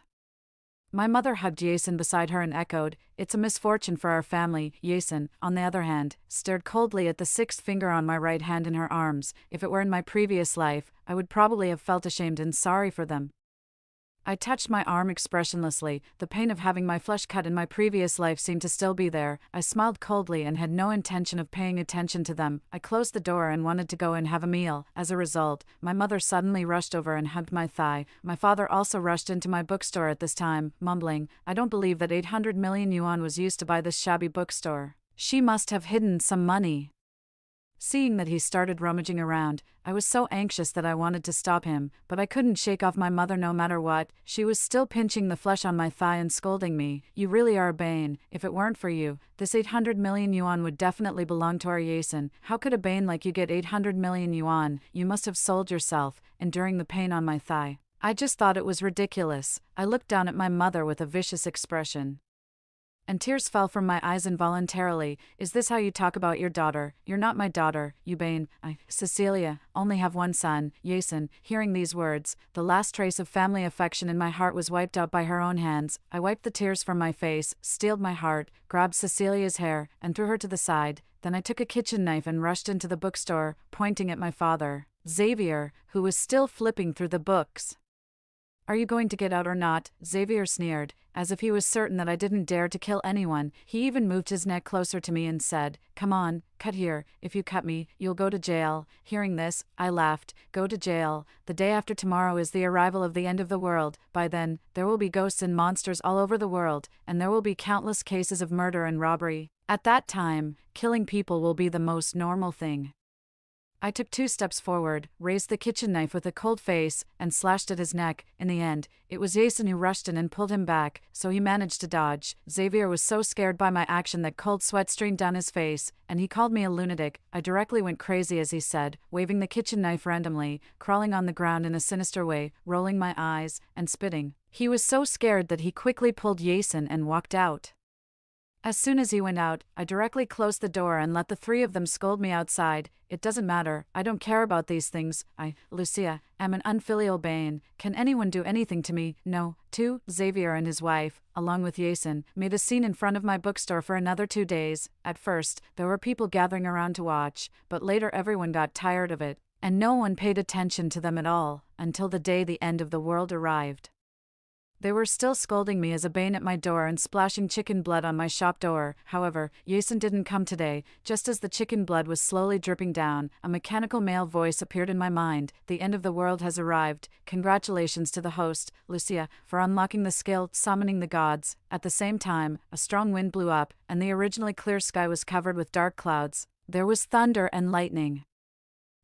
My mother hugged Yasin beside her and echoed, "It's a misfortune for our family." Yasin, on the other hand, stared coldly at the 6th finger on my right hand in her arms. If it were in my previous life, I would probably have felt ashamed and sorry for them. I touched my arm expressionlessly. The pain of having my flesh cut in my previous life seemed to still be there. I smiled coldly and had no intention of paying attention to them. I closed the door and wanted to go and have a meal. As a result, my mother suddenly rushed over and hugged my thigh. My father also rushed into my bookstore at this time, mumbling, "I don't believe that 800 million yuan was used to buy this shabby bookstore. She must have hidden some money." Seeing that he started rummaging around, I was so anxious that I wanted to stop him, but I couldn't shake off my mother no matter what. She was still pinching the flesh on my thigh and scolding me. "You really are a bane. If it weren't for you, this 800 million yuan would definitely belong to our Yasin. How could a bane like you get 800 million yuan? You must have sold yourself," enduring the pain on my thigh. I just thought it was ridiculous. I looked down at my mother with a vicious expression, and tears fell from my eyes involuntarily. "Is this how you talk about your daughter? You're not my daughter, you bane. I, Cecilia, only have one son, Yasin." Hearing these words, the last trace of family affection in my heart was wiped out by her own hands. I wiped the tears from my face, steeled my heart, grabbed Cecilia's hair, and threw her to the side. Then I took a kitchen knife and rushed into the bookstore, pointing at my father, Xavier, who was still flipping through the books. "Are you going to get out or not?" Xavier sneered, as if he was certain that I didn't dare to kill anyone. He even moved his neck closer to me and said, "Come on, cut here. If you cut me, you'll go to jail." Hearing this, I laughed. "Go to jail? The day after tomorrow is the arrival of the end of the world. By then, there will be ghosts and monsters all over the world, and there will be countless cases of murder and robbery. At that time, killing people will be the most normal thing." I took 2 steps forward, raised the kitchen knife with a cold face, and slashed at his neck. In the end, it was Yasin who rushed in and pulled him back, so he managed to dodge. Xavier was so scared by my action that cold sweat streamed down his face, and he called me a lunatic. I directly went crazy as he said, waving the kitchen knife randomly, crawling on the ground in a sinister way, rolling my eyes, and spitting. He was so scared that he quickly pulled Yasin and walked out. As soon as he went out, I directly closed the door and let the 3 of them scold me outside. "It doesn't matter, I don't care about these things. I, Lucia, am an unfilial bane. Can anyone do anything to me? No." 2. Xavier and his wife, along with Yasin, made a scene in front of my bookstore for another 2 days. At first, there were people gathering around to watch, but later everyone got tired of it, and no one paid attention to them at all, until the day the end of the world arrived. They were still scolding me as a bane at my door and splashing chicken blood on my shop door. However, Yasin didn't come today. Just as the chicken blood was slowly dripping down, a mechanical male voice appeared in my mind. "The end of the world has arrived. Congratulations to the host, Lucia, for unlocking the skill, summoning the gods." At the same time, a strong wind blew up, and the originally clear sky was covered with dark clouds. There was thunder and lightning.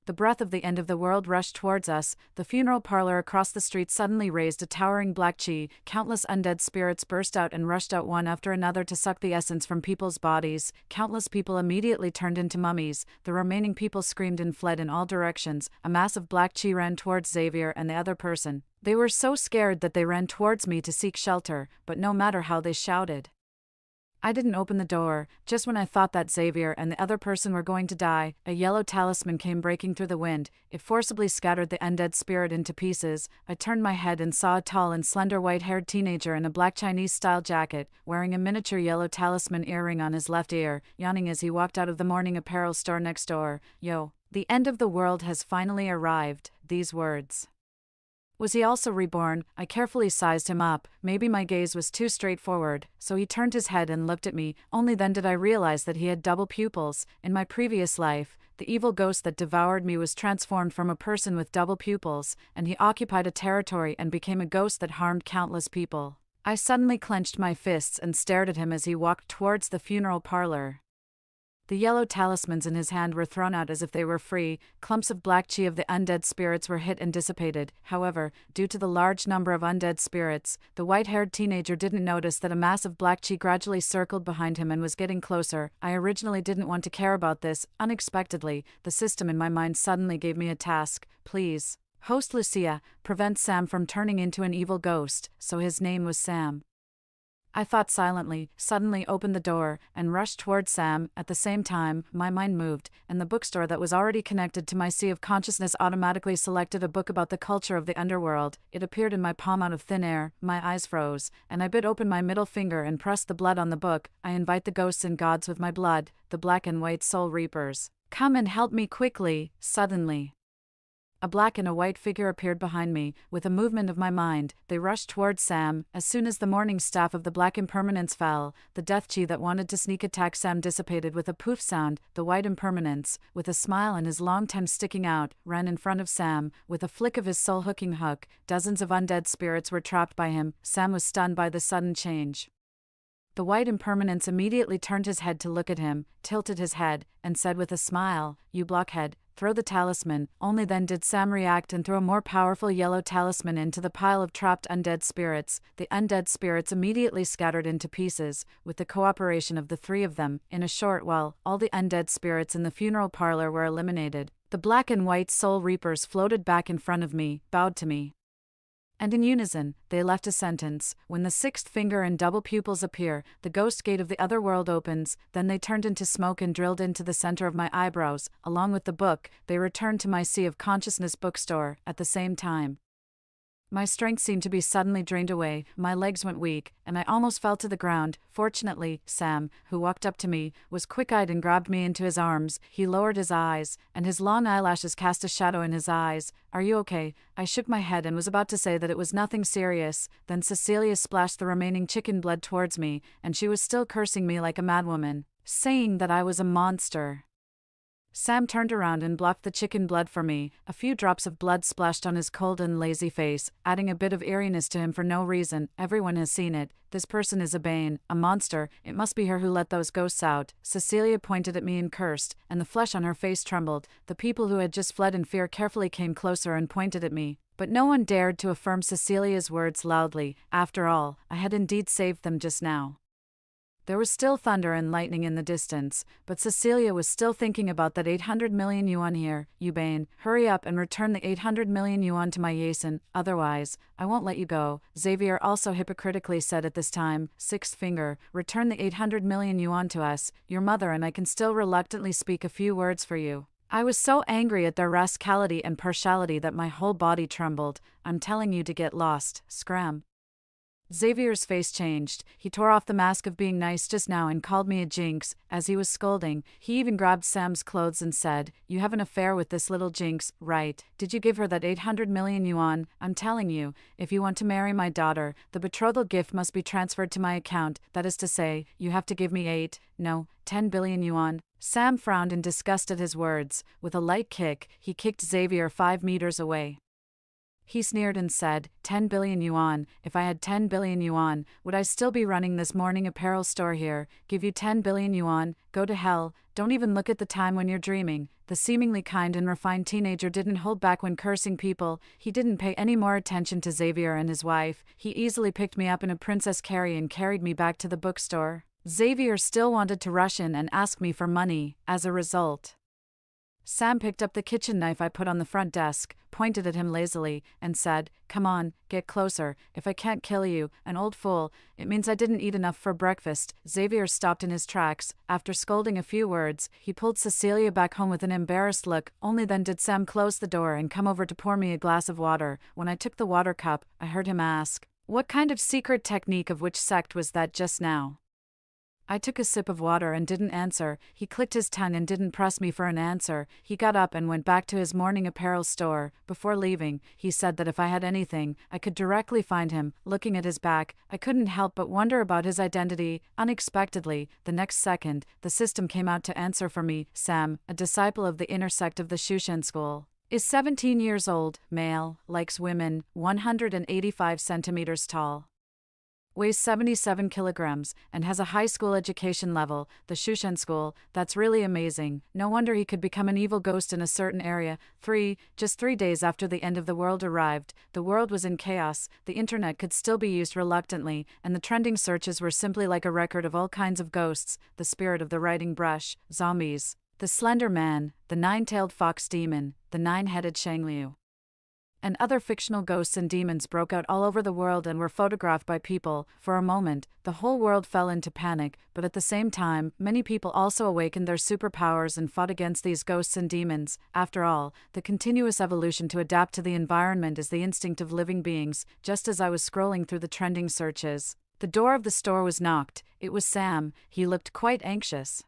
The breath of the end of the world rushed towards us. The funeral parlor across the street suddenly raised a towering black chi. Countless undead spirits burst out and rushed out one after another to suck the essence from people's bodies. Countless people immediately turned into mummies. The remaining people screamed and fled in all directions. A mass of black chi ran towards Xavier and the other person. They were so scared that they ran towards me to seek shelter, but no matter how they shouted, I didn't open the door. Just when I thought that Xavier and the other person were going to die, a yellow talisman came breaking through the wind. It forcibly scattered the undead spirit into pieces. I turned my head and saw a tall and slender white-haired teenager in a black Chinese-style jacket, wearing a miniature yellow talisman earring on his left ear, yawning as he walked out of the morning apparel store next door. "Yo, the end of the world has finally arrived." These words. Was he also reborn? I carefully sized him up. Maybe my gaze was too straightforward, so he turned his head and looked at me. Only then did I realize that he had double pupils. In my previous life, The evil ghost that devoured me was transformed from a person with double pupils, and he occupied a territory and became a ghost that harmed countless people. I suddenly clenched my fists and stared at him as he walked towards the funeral parlor. The yellow talismans in his hand were thrown out as if they were free. Clumps of black chi of the undead spirits were hit and dissipated. However, due to the large number of undead spirits, the white-haired teenager didn't notice that a mass of black chi gradually circled behind him and was getting closer. I originally didn't want to care about this. Unexpectedly, the system in my mind suddenly gave me a task. Please, host Lucia, prevent Sam from turning into an evil ghost, so his name was Sam. I thought silently, suddenly opened the door, and rushed towards Sam. At the same time, my mind moved, and the bookstore that was already connected to my sea of consciousness automatically selected a book about the culture of the underworld. It appeared in my palm out of thin air. My eyes froze, and I bit open my middle finger and pressed the blood on the book. I invite the ghosts and gods with my blood, the black and white soul reapers. Come and help me quickly. Suddenly, a black and a white figure appeared behind me. With a movement of my mind, they rushed towards Sam. As soon as the morning staff of the black impermanence fell, the death chi that wanted to sneak attack Sam dissipated with a poof sound. The white impermanence, with a smile and his long tongue sticking out, ran in front of Sam. With a flick of his soul-hooking hook, dozens of undead spirits were trapped by him. Sam was stunned by the sudden change. The white impermanence immediately turned his head to look at him, tilted his head, and said with a smile, "You blockhead, throw the talisman." Only then did Sam react and throw a more powerful yellow talisman into the pile of trapped undead spirits. The undead spirits immediately scattered into pieces. With the cooperation of the three of them, in a short while, all the undead spirits in the funeral parlor were eliminated. The black and white soul reapers floated back in front of me, bowed to me, and in unison, they left a sentence. When the sixth finger and double pupils appear, the ghost gate of the other world opens. Then they turned into smoke and drilled into the center of my eyebrows. Along with the book, they returned to my Sea of Consciousness bookstore. At the same time, my strength seemed to be suddenly drained away, my legs went weak, and I almost fell to the ground. Fortunately, Sam, who walked up to me, was quick-eyed and grabbed me into his arms. He lowered his eyes, and his long eyelashes cast a shadow in his eyes. "Are you okay?" I shook my head and was about to say that it was nothing serious. Then Cecilia splashed the remaining chicken blood towards me, and she was still cursing me like a madwoman, saying that I was a monster. Sam turned around and blocked the chicken blood for me. A few drops of blood splashed on his cold and lazy face, adding a bit of eeriness to him for no reason. Everyone has seen it. This person is a bane, a monster. It must be her who let those ghosts out. Cecilia pointed at me and cursed, and the flesh on her face trembled. The people who had just fled in fear carefully came closer and pointed at me, but no one dared to affirm Cecilia's words loudly. After all, I had indeed saved them just now. There was still thunder and lightning in the distance, but Cecilia was still thinking about that 800 million yuan here. "You Bane, hurry up and return the 800 million yuan to my Yason, otherwise, I won't let you go," Xavier also hypocritically said at this time. "Sixth finger, return the 800 million yuan to us. Your mother and I can still reluctantly speak a few words for you." I was so angry at their rascality and partiality that my whole body trembled. "I'm telling you to get lost, scram." Xavier's face changed. He tore off the mask of being nice just now and called me a jinx. As he was scolding, he even grabbed Sam's clothes and said, "You have an affair with this little jinx, right? Did you give her that 800 million yuan? I'm telling you, if you want to marry my daughter, the betrothal gift must be transferred to my account. That is to say, you have to give me 10 billion yuan. Sam frowned in disgust at his words. With a light kick, he kicked Xavier 5 meters away. He sneered and said, 10 billion yuan, if I had 10 billion yuan, would I still be running this morning apparel store here? Give you 10 billion yuan, go to hell, don't even look at the time when you're dreaming." The seemingly kind and refined teenager didn't hold back when cursing people. He didn't pay any more attention to Xavier and his wife. He easily picked me up in a princess carry and carried me back to the bookstore. Xavier still wanted to rush in and ask me for money. As a result, Sam picked up the kitchen knife I put on the front desk, pointed at him lazily, and said, "Come on, get closer. If I can't kill you, an old fool, it means I didn't eat enough for breakfast." Xavier stopped in his tracks. After scolding a few words, he pulled Cecilia back home with an embarrassed look. Only then did Sam close the door and come over to pour me a glass of water. When I took the water cup, I heard him ask, "What kind of secret technique of which sect was that just now?" I took a sip of water and didn't answer. He clicked his tongue and didn't press me for an answer. He got up and went back to his morning apparel store. Before leaving, he said that if I had anything, I could directly find him. Looking at his back, I couldn't help but wonder about his identity. Unexpectedly, the next second, the system came out to answer for me. Sam, a disciple of the inner sect of the Shushan school, is 17 years old, male, likes women, 185 centimeters tall, weighs 77 kilograms, and has a high school education level, the Shushan school. That's really amazing. No wonder he could become an evil ghost in a certain area. Just 3 days after the end of the world arrived, the world was in chaos, the internet could still be used reluctantly, and the trending searches were simply like a record of all kinds of ghosts, the spirit of the writing brush, zombies, the Slender Man, the nine-tailed fox demon, the nine-headed Shangliu, and other fictional ghosts and demons broke out all over the world and were photographed by people. For a moment, the whole world fell into panic, but at the same time, many people also awakened their superpowers and fought against these ghosts and demons. After all, the continuous evolution to adapt to the environment is the instinct of living beings. Just as I was scrolling through the trending searches, the door of the store was knocked. It was Sam. He looked quite anxious.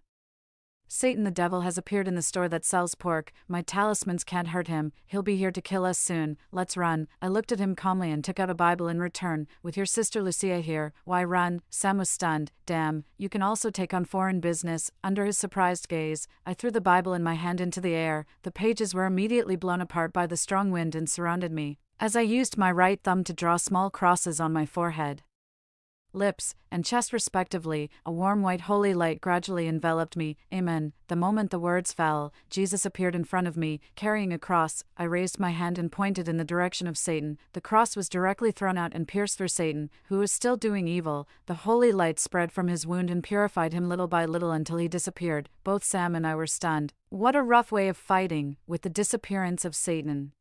Satan the devil has appeared in the store that sells pork. My talismans can't hurt him. He'll be here to kill us soon. Let's run. I looked at him calmly and took out a Bible in return. With your sister Lucia here, why run? Sam was stunned. Damn, you can also take on foreign business. Under his surprised gaze, I threw the Bible in my hand into the air. The pages were immediately blown apart by the strong wind and surrounded me, as I used my right thumb to draw small crosses on my forehead, lips, and chest respectively. A warm white holy light gradually enveloped me. Amen. The moment the words fell, Jesus appeared in front of me, carrying a cross. I raised my hand and pointed in the direction of Satan. The cross was directly thrown out and pierced through Satan, who was still doing evil. The holy light spread from his wound and purified him little by little until he disappeared. Both Sam and I were stunned. What a rough way of fighting, with the disappearance of Satan.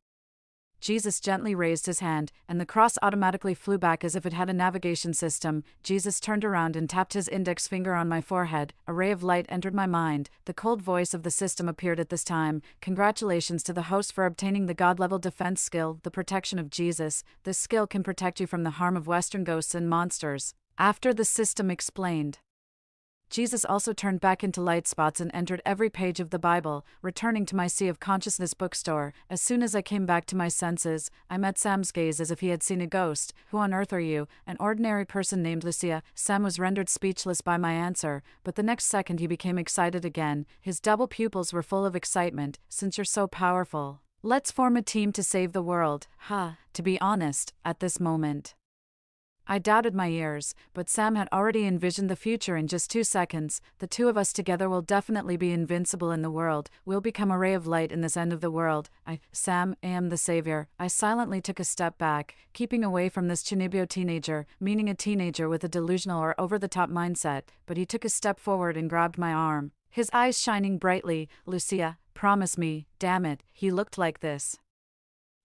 Jesus gently raised his hand, and the cross automatically flew back as if it had a navigation system. Jesus turned around and tapped his index finger on my forehead. A ray of light entered my mind. The cold voice of the system appeared at this time. Congratulations to the host for obtaining the God-level defense skill, the protection of Jesus. This skill can protect you from the harm of Western ghosts and monsters. After the system explained, Jesus also turned back into light spots and entered every page of the Bible, returning to my Sea of Consciousness bookstore. As soon as I came back to my senses, I met Sam's gaze as if he had seen a ghost. Who on earth are you? An ordinary person named Lucia. Sam was rendered speechless by my answer, but the next second he became excited again. His double pupils were full of excitement. Since you're so powerful, let's form a team to save the world. To be honest, at this moment, I doubted my ears, but Sam had already envisioned the future in just 2 seconds. The two of us together will definitely be invincible in the world. We'll become a ray of light in this end of the world. Sam, am the savior. I silently took a step back, keeping away from this Chinibyo teenager, meaning a teenager with a delusional or over-the-top mindset, but he took a step forward and grabbed my arm, his eyes shining brightly. Lucia, promise me, damn it, he looked like this.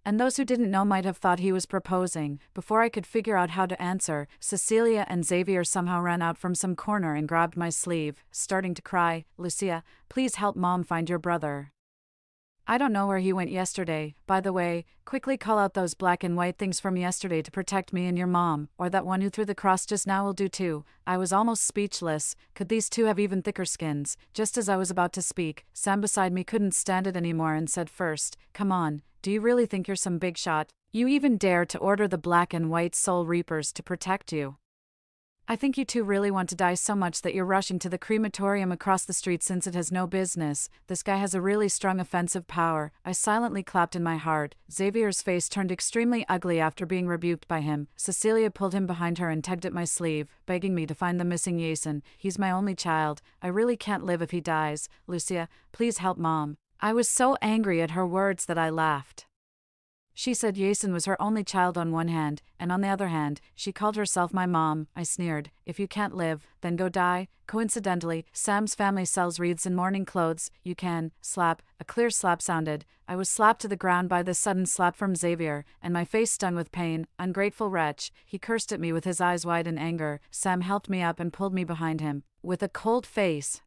And those who didn't know might have thought he was proposing. Before I could figure out how to answer, Cecilia and Xavier somehow ran out from some corner and grabbed my sleeve, starting to cry. Lucia, please help Mom find your brother. I don't know where he went yesterday. By the way, quickly call out those black and white things from yesterday to protect me and your mom, or that one who threw the cross just now will do too. I was almost speechless. Could these two have even thicker skins? Just as I was about to speak, Sam beside me couldn't stand it anymore and said first, come on, do you really think you're some big shot? You even dare to order the black and white soul reapers to protect you? I think you two really want to die so much that you're rushing to the crematorium across the street since it has no business. This guy has a really strong offensive power. I silently clapped in my heart. Xavier's face turned extremely ugly after being rebuked by him. Cecilia pulled him behind her and tugged at my sleeve, begging me to find the missing Jason. He's my only child. I really can't live if he dies. Lucia, please help Mom. I was so angry at her words that I laughed. She said Jason was her only child on one hand, and on the other hand, she called herself my mom. I sneered. If you can't live, then go die. Coincidentally, Sam's family sells wreaths and mourning clothes. You can. Slap. A clear slap sounded. I was slapped to the ground by this sudden slap from Xavier, and my face stung with pain. Ungrateful wretch. He cursed at me with his eyes wide in anger. Sam helped me up and pulled me behind him. With a cold face,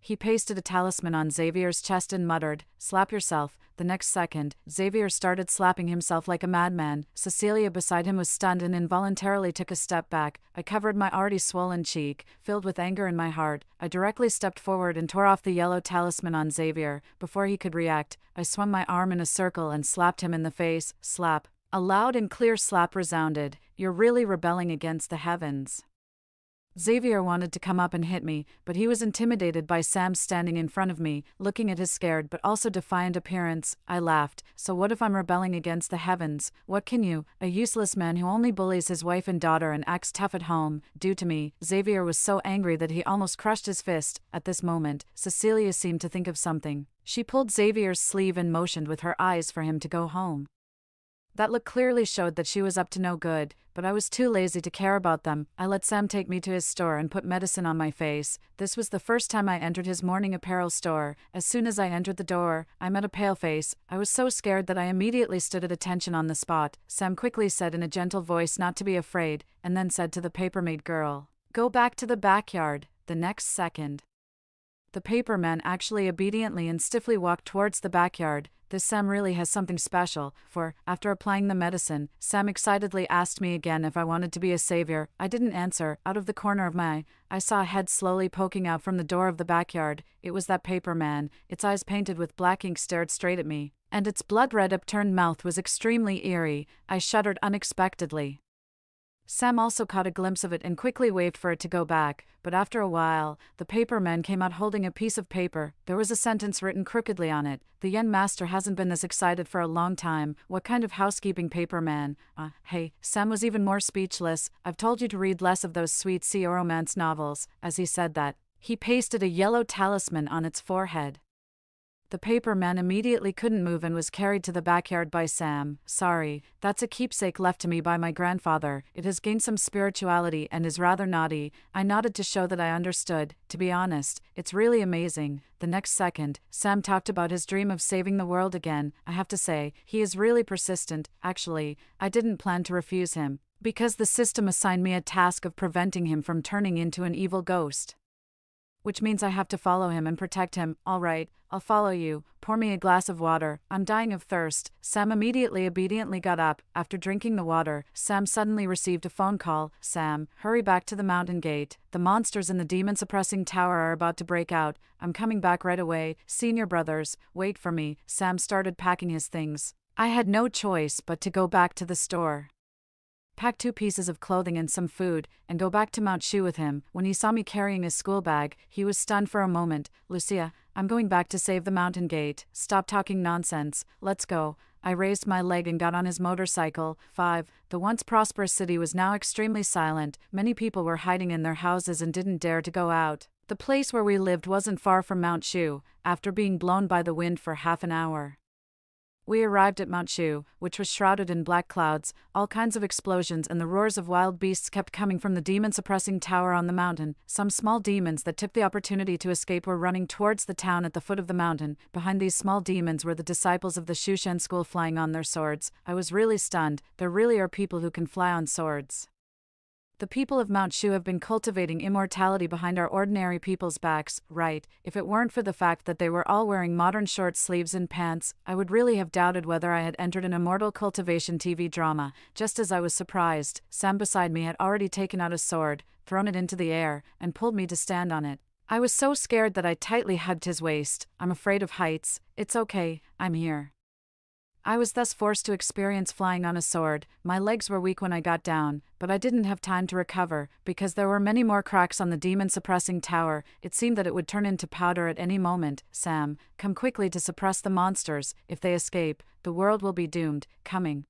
He pasted a talisman on Xavier's chest and muttered, "Slap yourself." The next second, Xavier started slapping himself like a madman. Cecilia beside him was stunned and involuntarily took a step back. I covered my already swollen cheek, filled with anger in my heart. I directly stepped forward and tore off the yellow talisman on Xavier. Before he could react, I swung my arm in a circle and slapped him in the face. Slap. A loud and clear slap resounded. "You're really rebelling against the heavens." Xavier wanted to come up and hit me, but he was intimidated by Sam standing in front of me, looking at his scared but also defiant appearance. I laughed. "So what if I'm rebelling against the heavens? What can you, a useless man who only bullies his wife and daughter and acts tough at home, do to me?" Xavier was so angry that he almost crushed his fist. At this moment, Cecilia seemed to think of something. She pulled Xavier's sleeve and motioned with her eyes for him to go home. That look clearly showed that she was up to no good, but I was too lazy to care about them. I let Sam take me to his store and put medicine on my face. This was the first time I entered his morning apparel store. As soon as I entered the door, I met a pale face. I was so scared that I immediately stood at attention on the spot. Sam quickly said in a gentle voice not to be afraid, and then said to the papermaid girl, "Go back to the backyard." The next second, the paperman actually obediently and stiffly walked towards the backyard. This Sam really has something special, for, after applying the medicine, Sam excitedly asked me again if I wanted to be a savior. I didn't answer. Out of the corner of my eye, I saw a head slowly poking out from the door of the backyard. It was that paperman. Its eyes painted with black ink stared straight at me, and its blood-red upturned mouth was extremely eerie. I shuddered unexpectedly. Sam also caught a glimpse of it and quickly waved for it to go back, but after a while, the paperman came out holding a piece of paper. There was a sentence written crookedly on it. "The young master hasn't been this excited for a long time. What kind of housekeeping paperman?" Hey, Sam was even more speechless. "I've told you to read less of those sweet sea romance novels." As he said that, he pasted a yellow talisman on its forehead. The paperman immediately couldn't move and was carried to the backyard by Sam. "Sorry, that's a keepsake left to me by my grandfather. It has gained some spirituality and is rather naughty." I nodded to show that I understood. "To be honest, it's really amazing." The next second, Sam talked about his dream of saving the world again. I have to say, he is really persistent. Actually, I didn't plan to refuse him, because the system assigned me a task of preventing him from turning into an evil ghost. Which means I have to follow him and protect him. "All right, I'll follow you. Pour me a glass of water. I'm dying of thirst." Sam immediately obediently got up. After drinking the water, Sam suddenly received a phone call. "Sam, hurry back to the mountain gate. The monsters in the demon-suppressing tower are about to break out. I'm coming back right away. Senior brothers, wait for me." Sam started packing his things. I had no choice but to go back to the store, pack 2 pieces of clothing and some food, and go back to Mount Shu with him. When he saw me carrying his school bag, he was stunned for a moment. "Lucia, I'm going back to save the mountain gate. Stop talking nonsense. Let's go." I raised my leg and got on his motorcycle. 5. The once prosperous city was now extremely silent. Many people were hiding in their houses and didn't dare to go out. The place where we lived wasn't far from Mount Shu. After being blown by the wind for half an hour, we arrived at Mount Shu, which was shrouded in black clouds. All kinds of explosions and the roars of wild beasts kept coming from the demon-suppressing tower on the mountain. Some small demons that took the opportunity to escape were running towards the town at the foot of the mountain. Behind these small demons were the disciples of the Shushan school flying on their swords. I was really stunned. There really are people who can fly on swords. The people of Mount Shu have been cultivating immortality behind our ordinary people's backs, right? If it weren't for the fact that they were all wearing modern short sleeves and pants, I would really have doubted whether I had entered an immortal cultivation TV drama. Just as I was surprised, Sam beside me had already taken out a sword, thrown it into the air, and pulled me to stand on it. I was so scared that I tightly hugged his waist. "I'm afraid of heights." "It's okay, I'm here." I was thus forced to experience flying on a sword. My legs were weak when I got down, but I didn't have time to recover, because there were many more cracks on the demon-suppressing tower. It seemed that it would turn into powder at any moment. "Sam, come quickly to suppress the monsters. If they escape, the world will be doomed." Coming.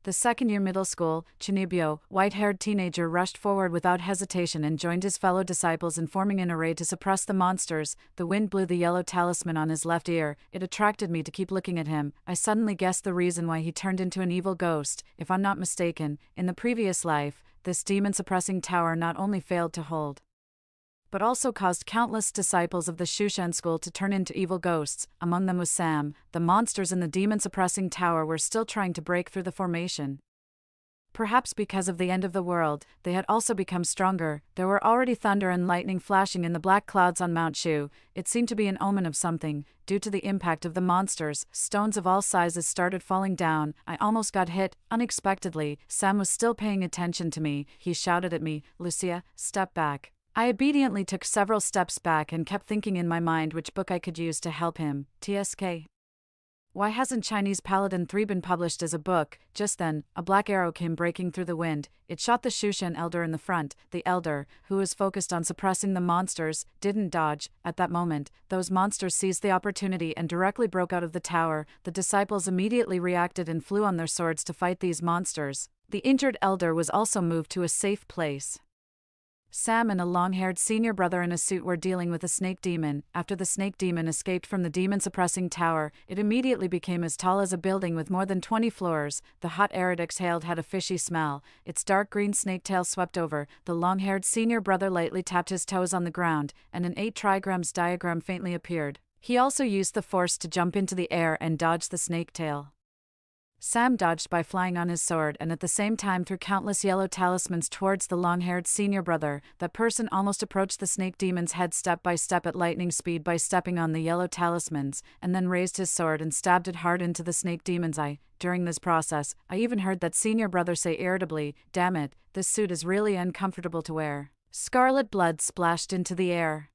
The second-year middle school, Chunibyo, white-haired teenager rushed forward without hesitation and joined his fellow disciples in forming an array to suppress the monsters. The wind blew the yellow talisman on his left ear. It attracted me to keep looking at him. I suddenly guessed the reason why he turned into an evil ghost. If I'm not mistaken, in the previous life, this demon-suppressing tower not only failed to hold, but also caused countless disciples of the Shushan school to turn into evil ghosts. Among them was Sam. The monsters in the demon-suppressing tower were still trying to break through the formation. Perhaps because of the end of the world, they had also become stronger. There were already thunder and lightning flashing in the black clouds on Mount Shu. It seemed to be an omen of something. Due to the impact of the monsters, stones of all sizes started falling down. I almost got hit, unexpectedly. Sam was still paying attention to me. He shouted at me, "Lucia, step back." I obediently took several steps back and kept thinking in my mind which book I could use to help him. TSK. Why hasn't Chinese Paladin 3 been published as a book? Just then, a black arrow came breaking through the wind. It shot the Shushan elder in the front. The elder, who was focused on suppressing the monsters, didn't dodge. At that moment, those monsters seized the opportunity and directly broke out of the tower. The disciples immediately reacted and flew on their swords to fight these monsters. The injured elder was also moved to a safe place. Sam and a long-haired senior brother in a suit were dealing with a snake demon. After the snake demon escaped from the demon-suppressing tower, it immediately became as tall as a building with more than 20 floors. The hot air it exhaled had a fishy smell. Its dark green snake tail swept over. The long-haired senior brother lightly tapped his toes on the ground, and an 8 trigrams diagram faintly appeared. He also used the force to jump into the air and dodge the snake tail. Sam dodged by flying on his sword and at the same time threw countless yellow talismans towards the long-haired senior brother. That person almost approached the snake demon's head step by step at lightning speed by stepping on the yellow talismans, and then raised his sword and stabbed it hard into the snake demon's eye. During this process, I even heard that senior brother say irritably, "Damn it, this suit is really uncomfortable to wear." Scarlet blood splashed into the air.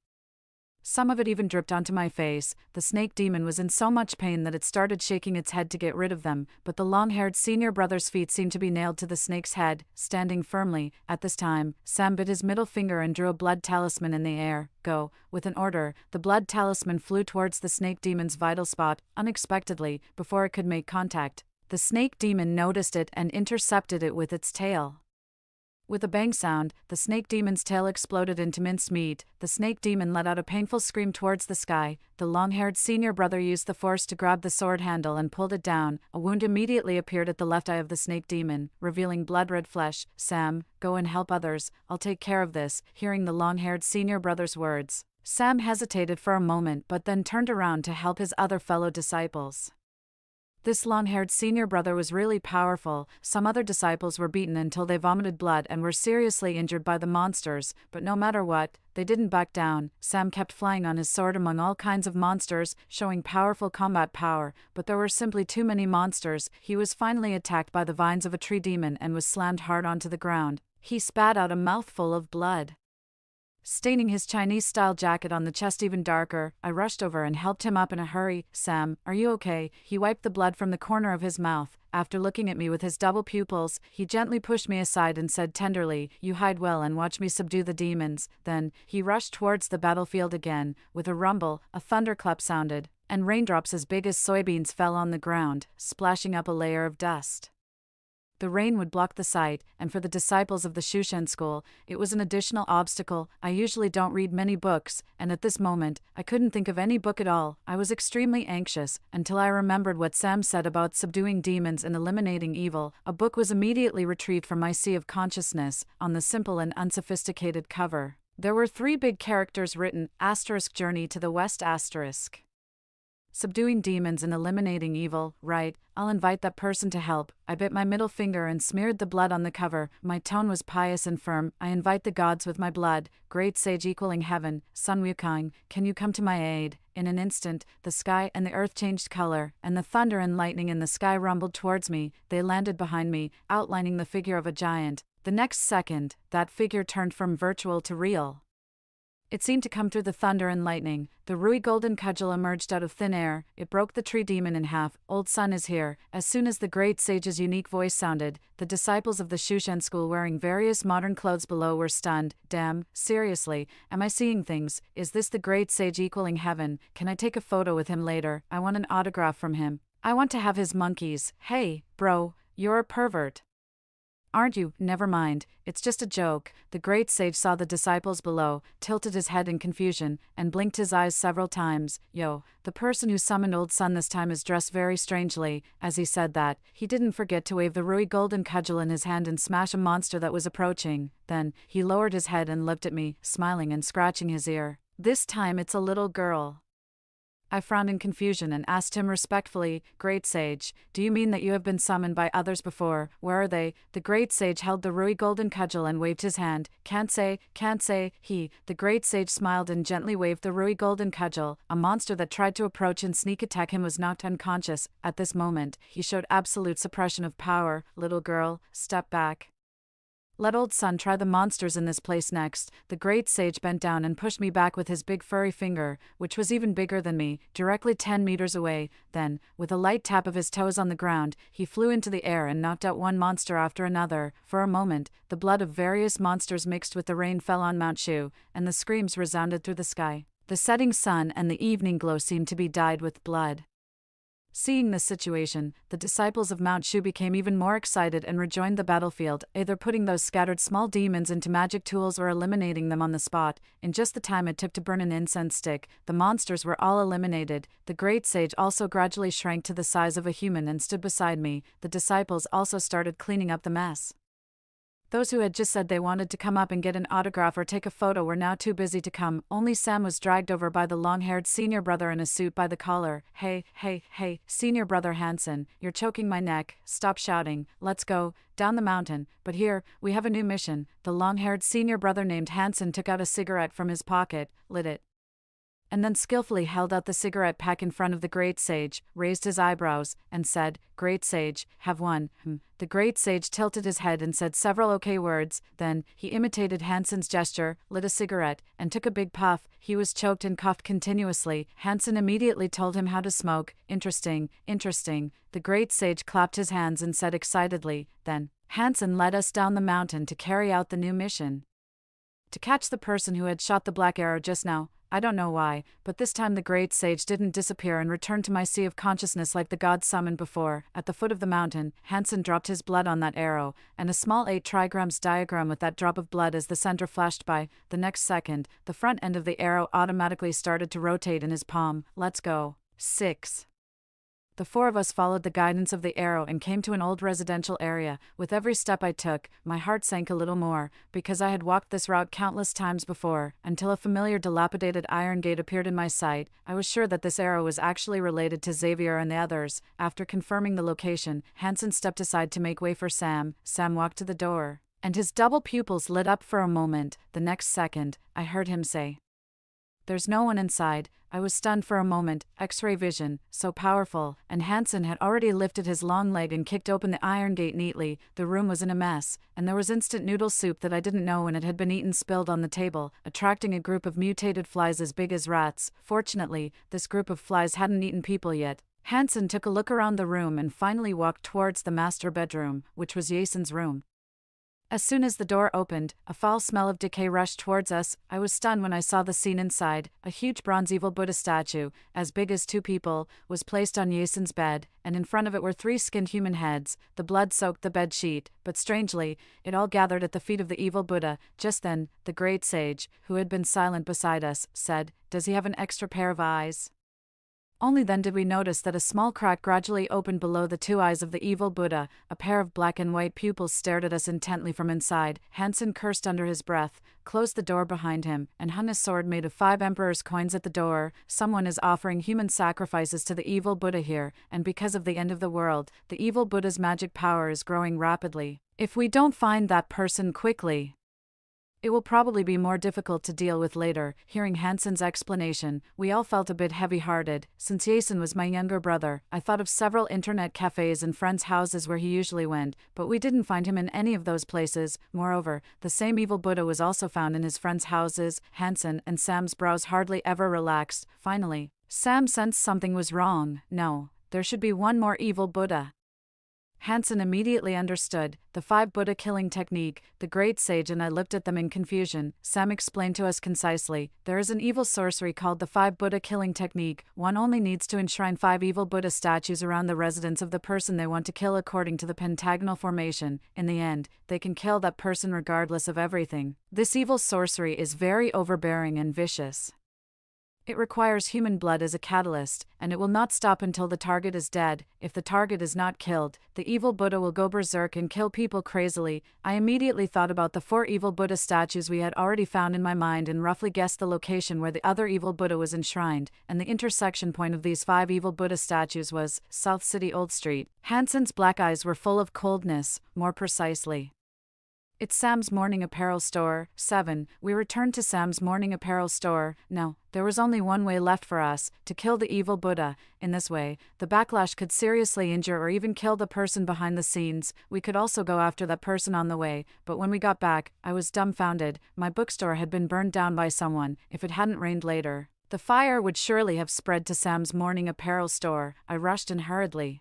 Some of it even dripped onto my face. The snake demon was in so much pain that it started shaking its head to get rid of them, but the long-haired senior brother's feet seemed to be nailed to the snake's head, standing firmly. At this time, Sam bit his middle finger and drew a blood talisman in the air. Go. With an order, the blood talisman flew towards the snake demon's vital spot, unexpectedly, before it could make contact. The snake demon noticed it and intercepted it with its tail. With a bang sound, the snake demon's tail exploded into minced meat. The snake demon let out a painful scream towards the sky. The long-haired senior brother used the force to grab the sword handle and pulled it down. A wound immediately appeared at the left eye of the snake demon, revealing blood-red flesh. "Sam, go and help others. I'll take care of this." Hearing the long-haired senior brother's words, Sam hesitated for a moment but then turned around to help his other fellow disciples. This long-haired senior brother was really powerful. Some other disciples were beaten until they vomited blood and were seriously injured by the monsters, but no matter what, they didn't back down. Sam kept flying on his sword among all kinds of monsters, showing powerful combat power, but there were simply too many monsters. He was finally attacked by the vines of a tree demon and was slammed hard onto the ground. He spat out a mouthful of blood, staining his Chinese-style jacket on the chest even darker. I rushed over and helped him up in a hurry. "Sam, are you okay?" He wiped the blood from the corner of his mouth. After looking at me with his double pupils, he gently pushed me aside and said tenderly, "You hide well and watch me subdue the demons." Then, he rushed towards the battlefield again. With a rumble, a thunderclap sounded, and raindrops as big as soybeans fell on the ground, splashing up a layer of dust. The rain would block the sight, and for the disciples of the Shushan school, it was an additional obstacle. I usually don't read many books, and at this moment, I couldn't think of any book at all. I was extremely anxious, until I remembered what Sam said about subduing demons and eliminating evil. A book was immediately retrieved from my sea of consciousness. On the simple and unsophisticated cover, there were 3 big characters written, *Journey to the West*. Subduing demons and eliminating evil, right? I'll invite that person to help. I bit my middle finger and smeared the blood on the cover. My tone was pious and firm. I invite the gods with my blood. Great sage equaling heaven, Sun Wukong, can you come to my aid? In an instant, the sky and the earth changed color, and the thunder and lightning in the sky rumbled towards me. They landed behind me, outlining the figure of a giant. The next second, that figure turned from virtual to real. It seemed to come through the thunder and lightning. The Rui golden cudgel emerged out of thin air. It broke the tree demon in half. "Old Sun is here." As soon as the great sage's unique voice sounded, the disciples of the Shushan school wearing various modern clothes below were stunned. "Damn, seriously, am I seeing things? Is this the great sage equaling heaven? Can I take a photo with him later? I want an autograph from him. I want to have his monkeys." "Hey, bro, you're a pervert, aren't you?" "Never mind, it's just a joke." The great sage saw the disciples below, tilted his head in confusion, and blinked his eyes several times. "Yo, the person who summoned Old Sun this time is dressed very strangely." As he said that, he didn't forget to wave the Rui golden cudgel in his hand and smash a monster that was approaching. Then, he lowered his head and looked at me, smiling and scratching his ear. "This time it's a little girl." I frowned in confusion and asked him respectfully, Great Sage, do you mean that you have been summoned by others before? Where are they? The Great Sage held the Rui golden cudgel and waved his hand. Can't say. The Great Sage smiled and gently waved the Rui golden cudgel. A monster that tried to approach and sneak attack him was knocked unconscious. At this moment, he showed absolute suppression of power. Little girl, step back. Let old son try the monsters in this place next. The Great Sage bent down and pushed me back with his big furry finger, which was even bigger than me, directly 10 meters away. Then, with a light tap of his toes on the ground, he flew into the air and knocked out one monster after another. For a moment, the blood of various monsters mixed with the rain fell on Mount Shu, and the screams resounded through the sky. The setting sun and the evening glow seemed to be dyed with blood. Seeing this situation, the disciples of Mount Shu became even more excited and rejoined the battlefield, either putting those scattered small demons into magic tools or eliminating them on the spot. In just the time it took to burn an incense stick, the monsters were all eliminated. The Great Sage also gradually shrank to the size of a human and stood beside me. The disciples also started cleaning up the mess. Those who had just said they wanted to come up and get an autograph or take a photo were now too busy to come. Only Sam was dragged over by the long-haired senior brother in a suit by the collar. Hey, senior brother Hansen, you're choking my neck. Stop shouting. Let's go down the mountain. But here, we have a new mission. The long-haired senior brother named Hansen took out a cigarette from his pocket, lit it, and then skillfully held out the cigarette pack in front of the Great Sage, raised his eyebrows, and said, Great Sage, have one. The Great Sage tilted his head and said several okay words. Then, he imitated Hansen's gesture, lit a cigarette, and took a big puff. He was choked and coughed continuously. Hansen immediately told him how to smoke. Interesting. The Great Sage clapped his hands and said excitedly, then, Hansen led us down the mountain to carry out the new mission. To catch the person who had shot the black arrow just now. I don't know why, but this time the Great Sage didn't disappear and returned to my sea of consciousness like the gods summoned before. At the foot of the mountain, Hansen dropped his blood on that arrow, and a small 8 trigrams diagram with that drop of blood as the center flashed by. The next second, the front end of the arrow automatically started to rotate in his palm. Let's go. 6. The 4 of us followed the guidance of the arrow and came to an old residential area. With every step I took, my heart sank a little more, because I had walked this route countless times before, until a familiar dilapidated iron gate appeared in my sight. I was sure that this arrow was actually related to Xavier and the others. After confirming the location, Hansen stepped aside to make way for Sam. Sam walked to the door, and his double pupils lit up for a moment. The next second, I heard him say, There's no one inside. I was stunned for a moment. X-ray vision, so powerful, and Hansen had already lifted his long leg and kicked open the iron gate neatly. The room was in a mess, and there was instant noodle soup that I didn't know when it had been eaten spilled on the table, attracting a group of mutated flies as big as rats. Fortunately, this group of flies hadn't eaten people yet. Hansen took a look around the room and finally walked towards the master bedroom, which was Jason's room. As soon as the door opened, a foul smell of decay rushed towards us. I was stunned when I saw the scene inside. A huge bronze evil Buddha statue, as big as 2 people, was placed on Jason's bed, and in front of it were 3 skinned human heads. The blood soaked the bed sheet, but strangely, it all gathered at the feet of the evil Buddha. Just then, the Great Sage, who had been silent beside us, said, Does he have an extra pair of eyes? Only then did we notice that a small crack gradually opened below the 2 eyes of the evil Buddha. A pair of black and white pupils stared at us intently from inside. Hansen cursed under his breath, closed the door behind him, and hung his sword made of 5 emperor's coins at the door. Someone is offering human sacrifices to the evil Buddha here, and because of the end of the world, the evil Buddha's magic power is growing rapidly. If we don't find that person quickly, it will probably be more difficult to deal with later. Hearing Hansen's explanation, we all felt a bit heavy-hearted. Since Jason was my younger brother, I thought of several internet cafes and friends' houses where he usually went, but we didn't find him in any of those places. Moreover, the same evil Buddha was also found in his friends' houses. Hansen and Sam's brows hardly ever relaxed. Finally, Sam sensed something was wrong. No, there should be one more evil Buddha. Hansen immediately understood the 5 Buddha killing technique. The Great Sage and I looked at them in confusion. Sam explained to us concisely, there is an evil sorcery called the 5 Buddha killing technique. One only needs to enshrine 5 evil Buddha statues around the residence of the person they want to kill according to the pentagonal formation. In the end, they can kill that person regardless of everything. This evil sorcery is very overbearing and vicious. It requires human blood as a catalyst, and it will not stop until the target is dead. If the target is not killed, the evil Buddha will go berserk and kill people crazily. I immediately thought about the 4 evil Buddha statues we had already found in my mind and roughly guessed the location where the other evil Buddha was enshrined, and the intersection point of these 5 evil Buddha statues was South City Old Street. Hanson's black eyes were full of coldness, more precisely. It's Sam's morning apparel store. 7. We returned to Sam's morning apparel store. No, there was only one way left for us, to kill the evil Buddha. In this way, the backlash could seriously injure or even kill the person behind the scenes. We could also go after that person on the way, but when we got back, I was dumbfounded. My bookstore had been burned down by someone. If it hadn't rained later, the fire would surely have spread to Sam's morning apparel store. I rushed in hurriedly,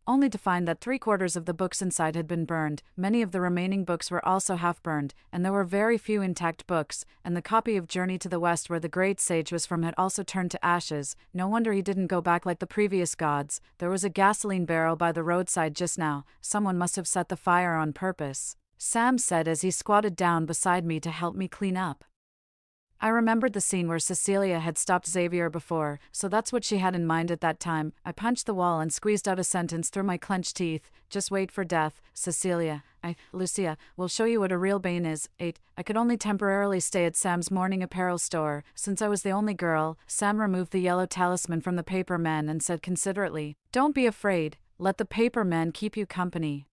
only to find that 3/4 of the books inside had been burned. Many of the remaining books were also half-burned, and there were very few intact books, and the copy of Journey to the West where the great sage was from had also turned to ashes. No wonder he didn't go back like the previous gods. There was a gasoline barrel by the roadside just now. Someone must have set the fire on purpose, Sam said as he squatted down beside me to help me clean up. I remembered the scene where Cecilia had stopped Xavier before, so that's what she had in mind at that time. I punched the wall and squeezed out a sentence through my clenched teeth. Just wait for death, Cecilia. Lucia, will show you what a real bane is. 8. I could only temporarily stay at Sam's morning apparel store. Since I was the only girl, Sam removed the yellow talisman from the paper man and said considerately, "Don't be afraid. Let the paper man keep you company."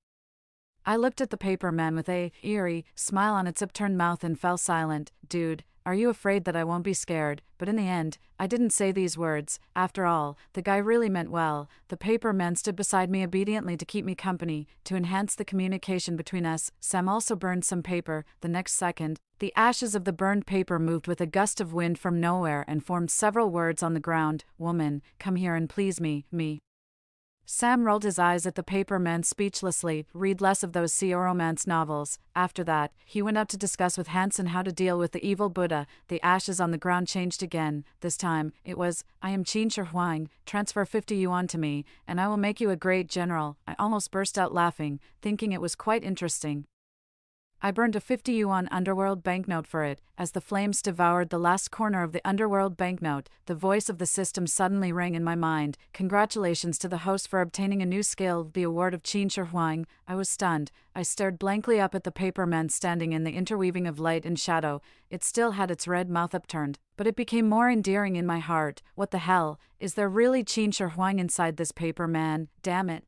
I looked at the paper man with a eerie smile on its upturned mouth and fell silent. Dude, are you afraid that I won't be scared? But in the end, I didn't say these words. After all, the guy really meant well. The paper man stood beside me obediently to keep me company, to enhance the communication between us. Sam also burned some paper. The next second, the ashes of the burned paper moved with a gust of wind from nowhere and formed several words on the ground. "Woman, come here and please me." Sam rolled his eyes at the paper man speechlessly. "Read less of those sea romance novels." After that, he went out to discuss with Hanson how to deal with the evil Buddha. The ashes on the ground changed again. This time, it was, "I am Qin Shi Huang, transfer 50 yuan to me, and I will make you a great general." I almost burst out laughing, thinking it was quite interesting. I burned a 50 yuan underworld banknote for it. As the flames devoured the last corner of the underworld banknote, the voice of the system suddenly rang in my mind. "Congratulations to the host for obtaining a new skill, the award of Qin Shi Huang." I was stunned. I stared blankly up at the paper man standing in the interweaving of light and shadow. It still had its red mouth upturned, but it became more endearing in my heart. What the hell? Is there really Qin Shi Huang inside this paper man? Damn it.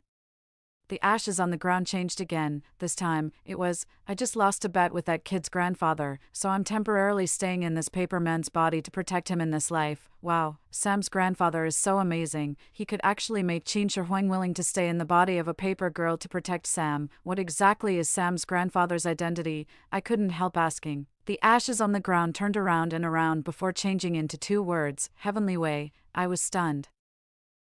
The ashes on the ground changed again. This time, it was, "I just lost a bet with that kid's grandfather, so I'm temporarily staying in this paper man's body to protect him in this life." Wow, Sam's grandfather is so amazing. He could actually make Qin Shi Huang willing to stay in the body of a paper girl to protect Sam. What exactly is Sam's grandfather's identity? I couldn't help asking. The ashes on the ground turned around and around before changing into 2 words, "Heavenly Way." I was stunned.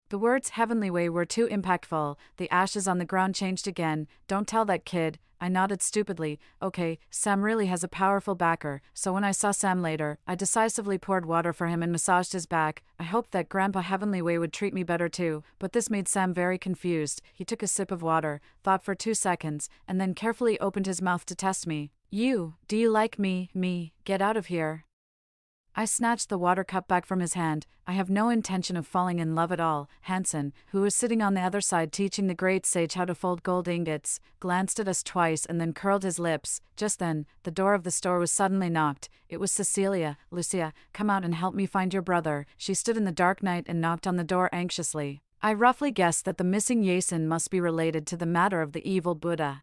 The words "Heavenly Way" were too impactful. The ashes on the ground changed again. "Don't tell that kid." I nodded stupidly. Okay, Sam really has a powerful backer. So when I saw Sam later, I decisively poured water for him and massaged his back. I hoped that Grandpa Heavenly Way would treat me better too, but this made Sam very confused. He took a sip of water, thought for 2 seconds, and then carefully opened his mouth to test me. "You, do you like me? Get out of here." I snatched the water cup back from his hand. "I have no intention of falling in love at all." Hanson, who was sitting on the other side teaching the great sage how to fold gold ingots, glanced at us twice and then curled his lips. Just then, the door of the store was suddenly knocked. It was Cecilia. "Lucia, come out and help me find your brother." She stood in the dark night and knocked on the door anxiously. I roughly guessed that the missing Yasin must be related to the matter of the evil Buddha,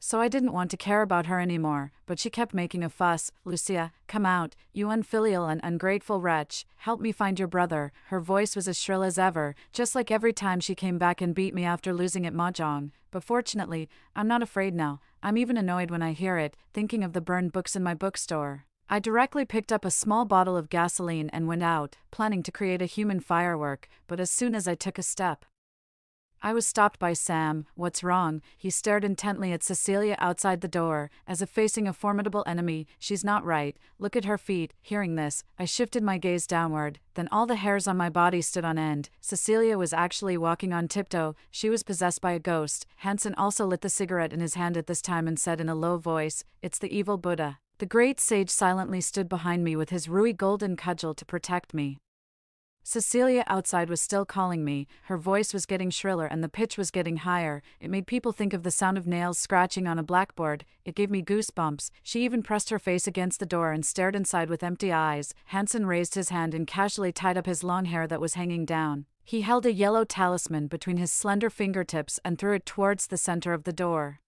so I didn't want to care about her anymore, but she kept making a fuss. "Lucia, come out, you unfilial and ungrateful wretch. Help me find your brother." Her voice was as shrill as ever, just like every time she came back and beat me after losing at Mahjong. But fortunately, I'm not afraid now. I'm even annoyed when I hear it, thinking of the burned books in my bookstore. I directly picked up a small bottle of gasoline and went out, planning to create a human firework, but as soon as I took a step, I was stopped by Sam. "What's wrong?" He stared intently at Cecilia outside the door, as if facing a formidable enemy. "She's not right. Look at her feet." Hearing this, I shifted my gaze downward. Then all the hairs on my body stood on end. Cecilia was actually walking on tiptoe. She was possessed by a ghost. Hanson also lit the cigarette in his hand at this time and said in a low voice, "It's the evil Buddha." The great sage silently stood behind me with his ruby golden cudgel to protect me. Cecilia outside was still calling me, her voice was getting shriller and the pitch was getting higher. It made people think of the sound of nails scratching on a blackboard. It gave me goosebumps. She even pressed her face against the door and stared inside with empty eyes. Hansen raised his hand and casually tied up his long hair that was hanging down. He held a yellow talisman between his slender fingertips and threw it towards the center of the door.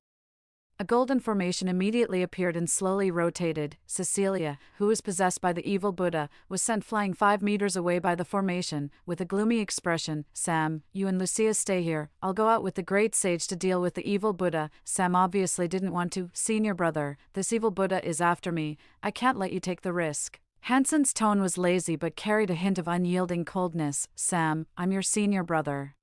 A golden formation immediately appeared and slowly rotated. Cecilia, who was possessed by the evil Buddha, was sent flying 5 meters away by the formation, with a gloomy expression. Sam, you and Lucia stay here. I'll go out with the great sage to deal with the evil Buddha. Sam obviously didn't want to. Senior brother, this evil Buddha is after me. I can't let you take the risk. Hansen's tone was lazy but carried a hint of unyielding coldness. Sam, I'm your senior brother.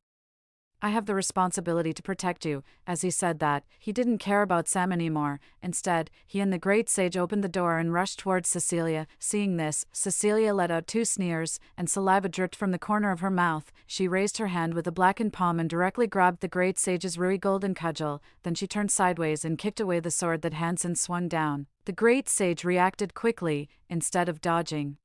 I have the responsibility to protect you. As he said that, he didn't care about Sam anymore. Instead, he and the great sage opened the door and rushed towards Cecilia. Seeing this, Cecilia let out 2 sneers, and saliva dripped from the corner of her mouth. She raised her hand with a blackened palm and directly grabbed the great sage's ruby golden cudgel. Then she turned sideways and kicked away the sword that Hansen swung down. The great sage reacted quickly, instead of dodging.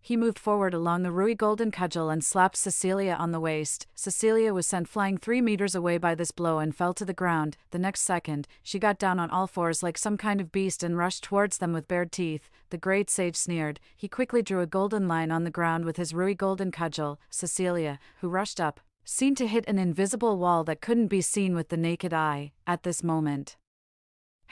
He moved forward along the ruby golden cudgel and slapped Cecilia on the waist. Cecilia was sent flying 3 meters away by this blow and fell to the ground. The next second, she got down on all fours like some kind of beast and rushed towards them with bared teeth. The great sage sneered. He quickly drew a golden line on the ground with his ruby golden cudgel. Cecilia, who rushed up, seemed to hit an invisible wall that couldn't be seen with the naked eye at this moment.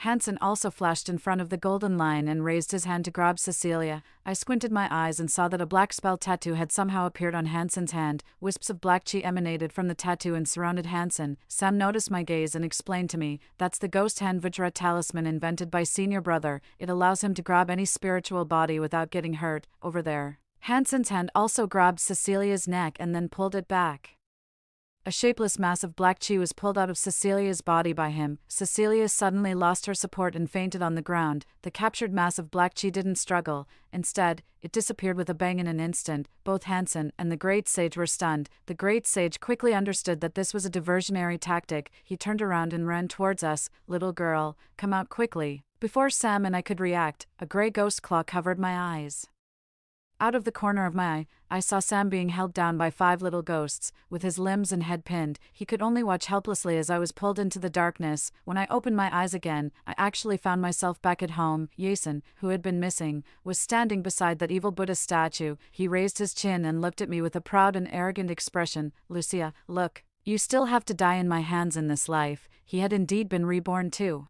Hansen also flashed in front of the golden line and raised his hand to grab Cecilia. I squinted my eyes and saw that a black spell tattoo had somehow appeared on Hansen's hand. Wisps of black chi emanated from the tattoo and surrounded Hansen. Sam noticed my gaze and explained to me, that's the ghost hand Vajra talisman invented by senior brother. It allows him to grab any spiritual body without getting hurt. Over there. Hansen's hand also grabbed Cecilia's neck and then pulled it back. A shapeless mass of black chi was pulled out of Cecilia's body by him. Cecilia suddenly lost her support and fainted on the ground. The captured mass of black chi didn't struggle. Instead, it disappeared with a bang in an instant. Both Hansen and the great sage were stunned. The great sage quickly understood that this was a diversionary tactic. He turned around and ran towards us. Little girl, come out quickly. Before Sam and I could react, a gray ghost claw covered my eyes. Out of the corner of my eye, I saw Sam being held down by 5 little ghosts, with his limbs and head pinned. He could only watch helplessly as I was pulled into the darkness. When I opened my eyes again, I actually found myself back at home. Jason, who had been missing, was standing beside that evil Buddha statue. He raised his chin and looked at me with a proud and arrogant expression. Lucia, look, you still have to die in my hands in this life. He had indeed been reborn too.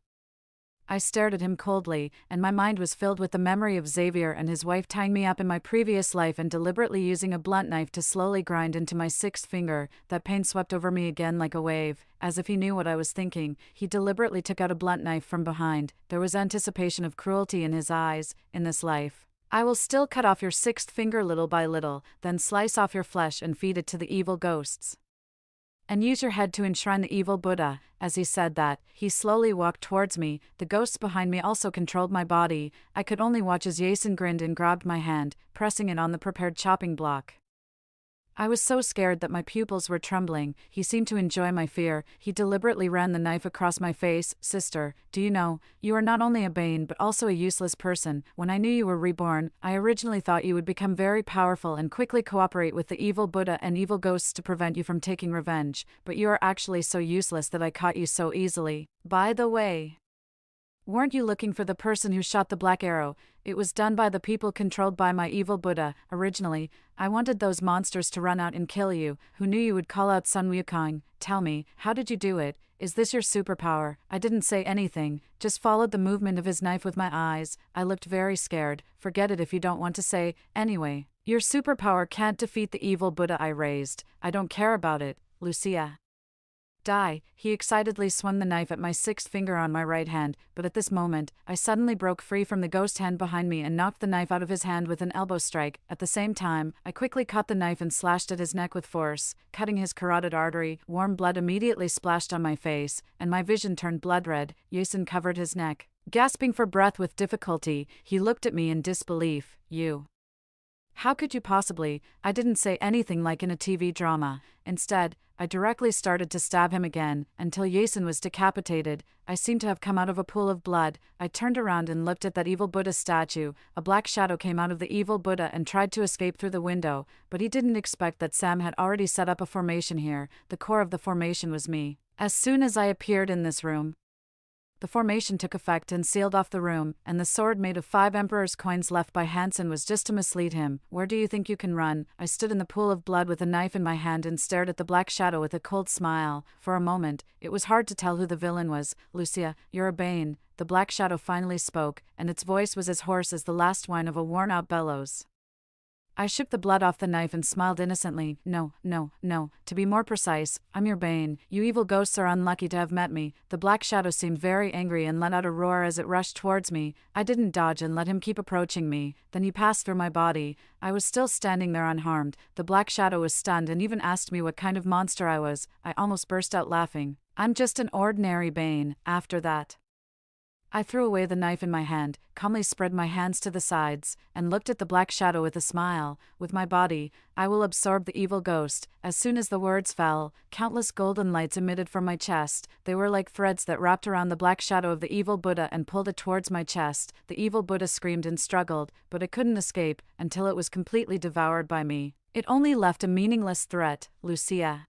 I stared at him coldly, and my mind was filled with the memory of Xavier and his wife tying me up in my previous life and deliberately using a blunt knife to slowly grind into my 6th finger. That pain swept over me again like a wave. As if he knew what I was thinking, he deliberately took out a blunt knife from behind. There was anticipation of cruelty in his eyes. In this life, I will still cut off your 6th finger little by little, then slice off your flesh and feed it to the evil ghosts. And use your head to enshrine the evil Buddha. As he said that, he slowly walked towards me. The ghosts behind me also controlled my body. I could only watch as Jason grinned and grabbed my hand, pressing it on the prepared chopping block. I was so scared that my pupils were trembling. He seemed to enjoy my fear. He deliberately ran the knife across my face. Sister, do you know, you are not only a bane but also a useless person. When I knew you were reborn, I originally thought you would become very powerful and quickly cooperate with the evil Buddha and evil ghosts to prevent you from taking revenge. But you are actually so useless that I caught you so easily. By the way, weren't you looking for the person who shot the black arrow? It was done by the people controlled by my evil Buddha. Originally, I wanted those monsters to run out and kill you, who knew you would call out Sun Wukong. Tell me, how did you do it? Is this your superpower? I didn't say anything, just followed the movement of his knife with my eyes. I looked very scared. Forget it if you don't want to say. Anyway, your superpower can't defeat the evil Buddha I raised. I don't care about it, Lucia. Die. He excitedly swung the knife at my 6th finger on my right hand, but at this moment, I suddenly broke free from the ghost hand behind me and knocked the knife out of his hand with an elbow strike. At the same time, I quickly caught the knife and slashed at his neck with force, cutting his carotid artery. Warm blood immediately splashed on my face, and my vision turned blood red. Jason covered his neck. Gasping for breath with difficulty, he looked at me in disbelief. You How could you possibly? I didn't say anything like in a TV drama. Instead, I directly started to stab him again, until Jason was decapitated. I seemed to have come out of a pool of blood. I turned around and looked at that evil Buddha statue. A black shadow came out of the evil Buddha and tried to escape through the window, but he didn't expect that Sam had already set up a formation here. The core of the formation was me. As soon as I appeared in this room, the formation took effect and sealed off the room, and the sword made of 5 emperor's coins left by Hansen was just to mislead him. Where do you think you can run? I stood in the pool of blood with a knife in my hand and stared at the black shadow with a cold smile. For a moment, it was hard to tell who the villain was. Lucia, you're a bane. The black shadow finally spoke, and its voice was as hoarse as the last whine of a worn-out bellows. I shook the blood off the knife and smiled innocently. No. To be more precise, I'm your bane. You evil ghosts are unlucky to have met me. The black shadow seemed very angry and let out a roar as it rushed towards me. I didn't dodge and let him keep approaching me. Then he passed through my body. I was still standing there unharmed. The black shadow was stunned and even asked me what kind of monster I was. I almost burst out laughing. I'm just an ordinary bane. After that, I threw away the knife in my hand, calmly spread my hands to the sides, and looked at the black shadow with a smile. With my body, I will absorb the evil ghost. As soon as the words fell, countless golden lights emitted from my chest. They were like threads that wrapped around the black shadow of the evil Buddha and pulled it towards my chest. The evil Buddha screamed and struggled, but it couldn't escape, until it was completely devoured by me. It only left a meaningless threat. Lucia.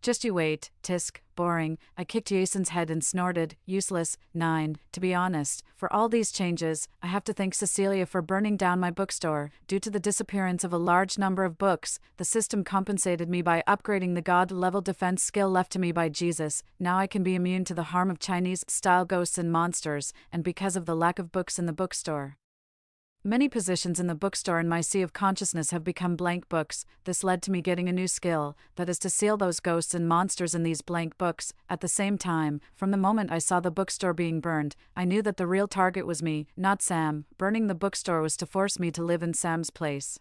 Just you wait, tisk, boring. I kicked Jason's head and snorted, useless. 9. To be honest, for all these changes, I have to thank Cecilia for burning down my bookstore. Due to the disappearance of a large number of books, the system compensated me by upgrading the god-level defense skill left to me by Jesus. Now I can be immune to the harm of Chinese-style ghosts and monsters, and because of the lack of books in the bookstore, many positions in the bookstore in my sea of consciousness have become blank books. This led to me getting a new skill, that is to seal those ghosts and monsters in these blank books. At the same time, from the moment I saw the bookstore being burned, I knew that the real target was me, not Sam. Burning the bookstore was to force me to live in Sam's place.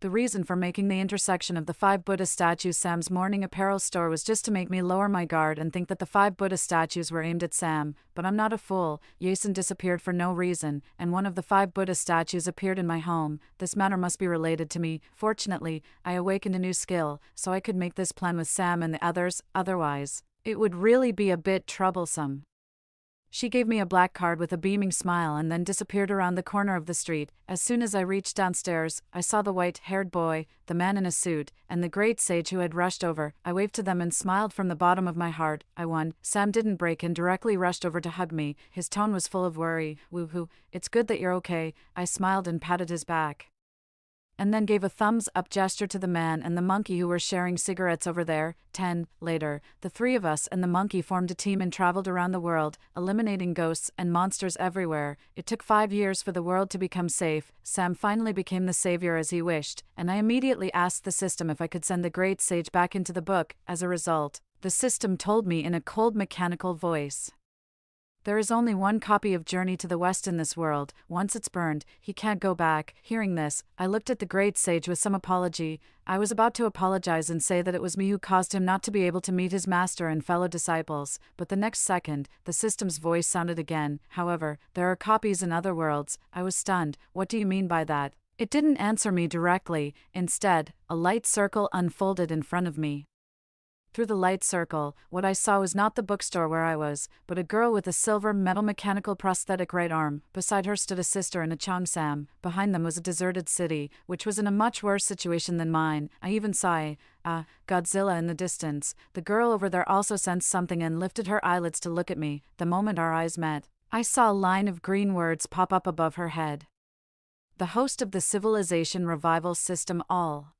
The reason for making the intersection of the 5 Buddha statues Sam's morning apparel store was just to make me lower my guard and think that the 5 Buddha statues were aimed at Sam. But I'm not a fool. Jason disappeared for no reason, and one of the 5 Buddha statues appeared in my home. This matter must be related to me. Fortunately, I awakened a new skill, so I could make this plan with Sam and the others. Otherwise, it would really be a bit troublesome. She gave me a black card with a beaming smile and then disappeared around the corner of the street. As soon as I reached downstairs, I saw the white-haired boy, the man in a suit, and the great sage who had rushed over. I waved to them and smiled from the bottom of my heart. I won. Sam didn't break and directly rushed over to hug me. His tone was full of worry. Woohoo, it's good that you're okay. I smiled and patted his back, and then gave a thumbs-up gesture to the man and the monkey who were sharing cigarettes over there. 10. Later, the 3 of us and the monkey formed a team and traveled around the world, eliminating ghosts and monsters everywhere. It took 5 years for the world to become safe. Sam finally became the savior as he wished, and I immediately asked the system if I could send the great sage back into the book. As a result, the system told me in a cold mechanical voice, there is only one copy of Journey to the West in this world. Once it's burned, he can't go back. Hearing this, I looked at the great sage with some apology. I was about to apologize and say that it was me who caused him not to be able to meet his master and fellow disciples, but the next second, the system's voice sounded again. However, there are copies in other worlds. I was stunned. What do you mean by that? It didn't answer me directly. Instead, a light circle unfolded in front of me. Through the light circle, what I saw was not the bookstore where I was, but a girl with a silver metal mechanical prosthetic right arm. Beside her stood a sister and a Cheongsam. Behind them was a deserted city, which was in a much worse situation than mine. I even saw Godzilla in the distance. The girl over there also sensed something and lifted her eyelids to look at me. The moment our eyes met, I saw a line of green words pop up above her head. The host of the Civilization Revival System all.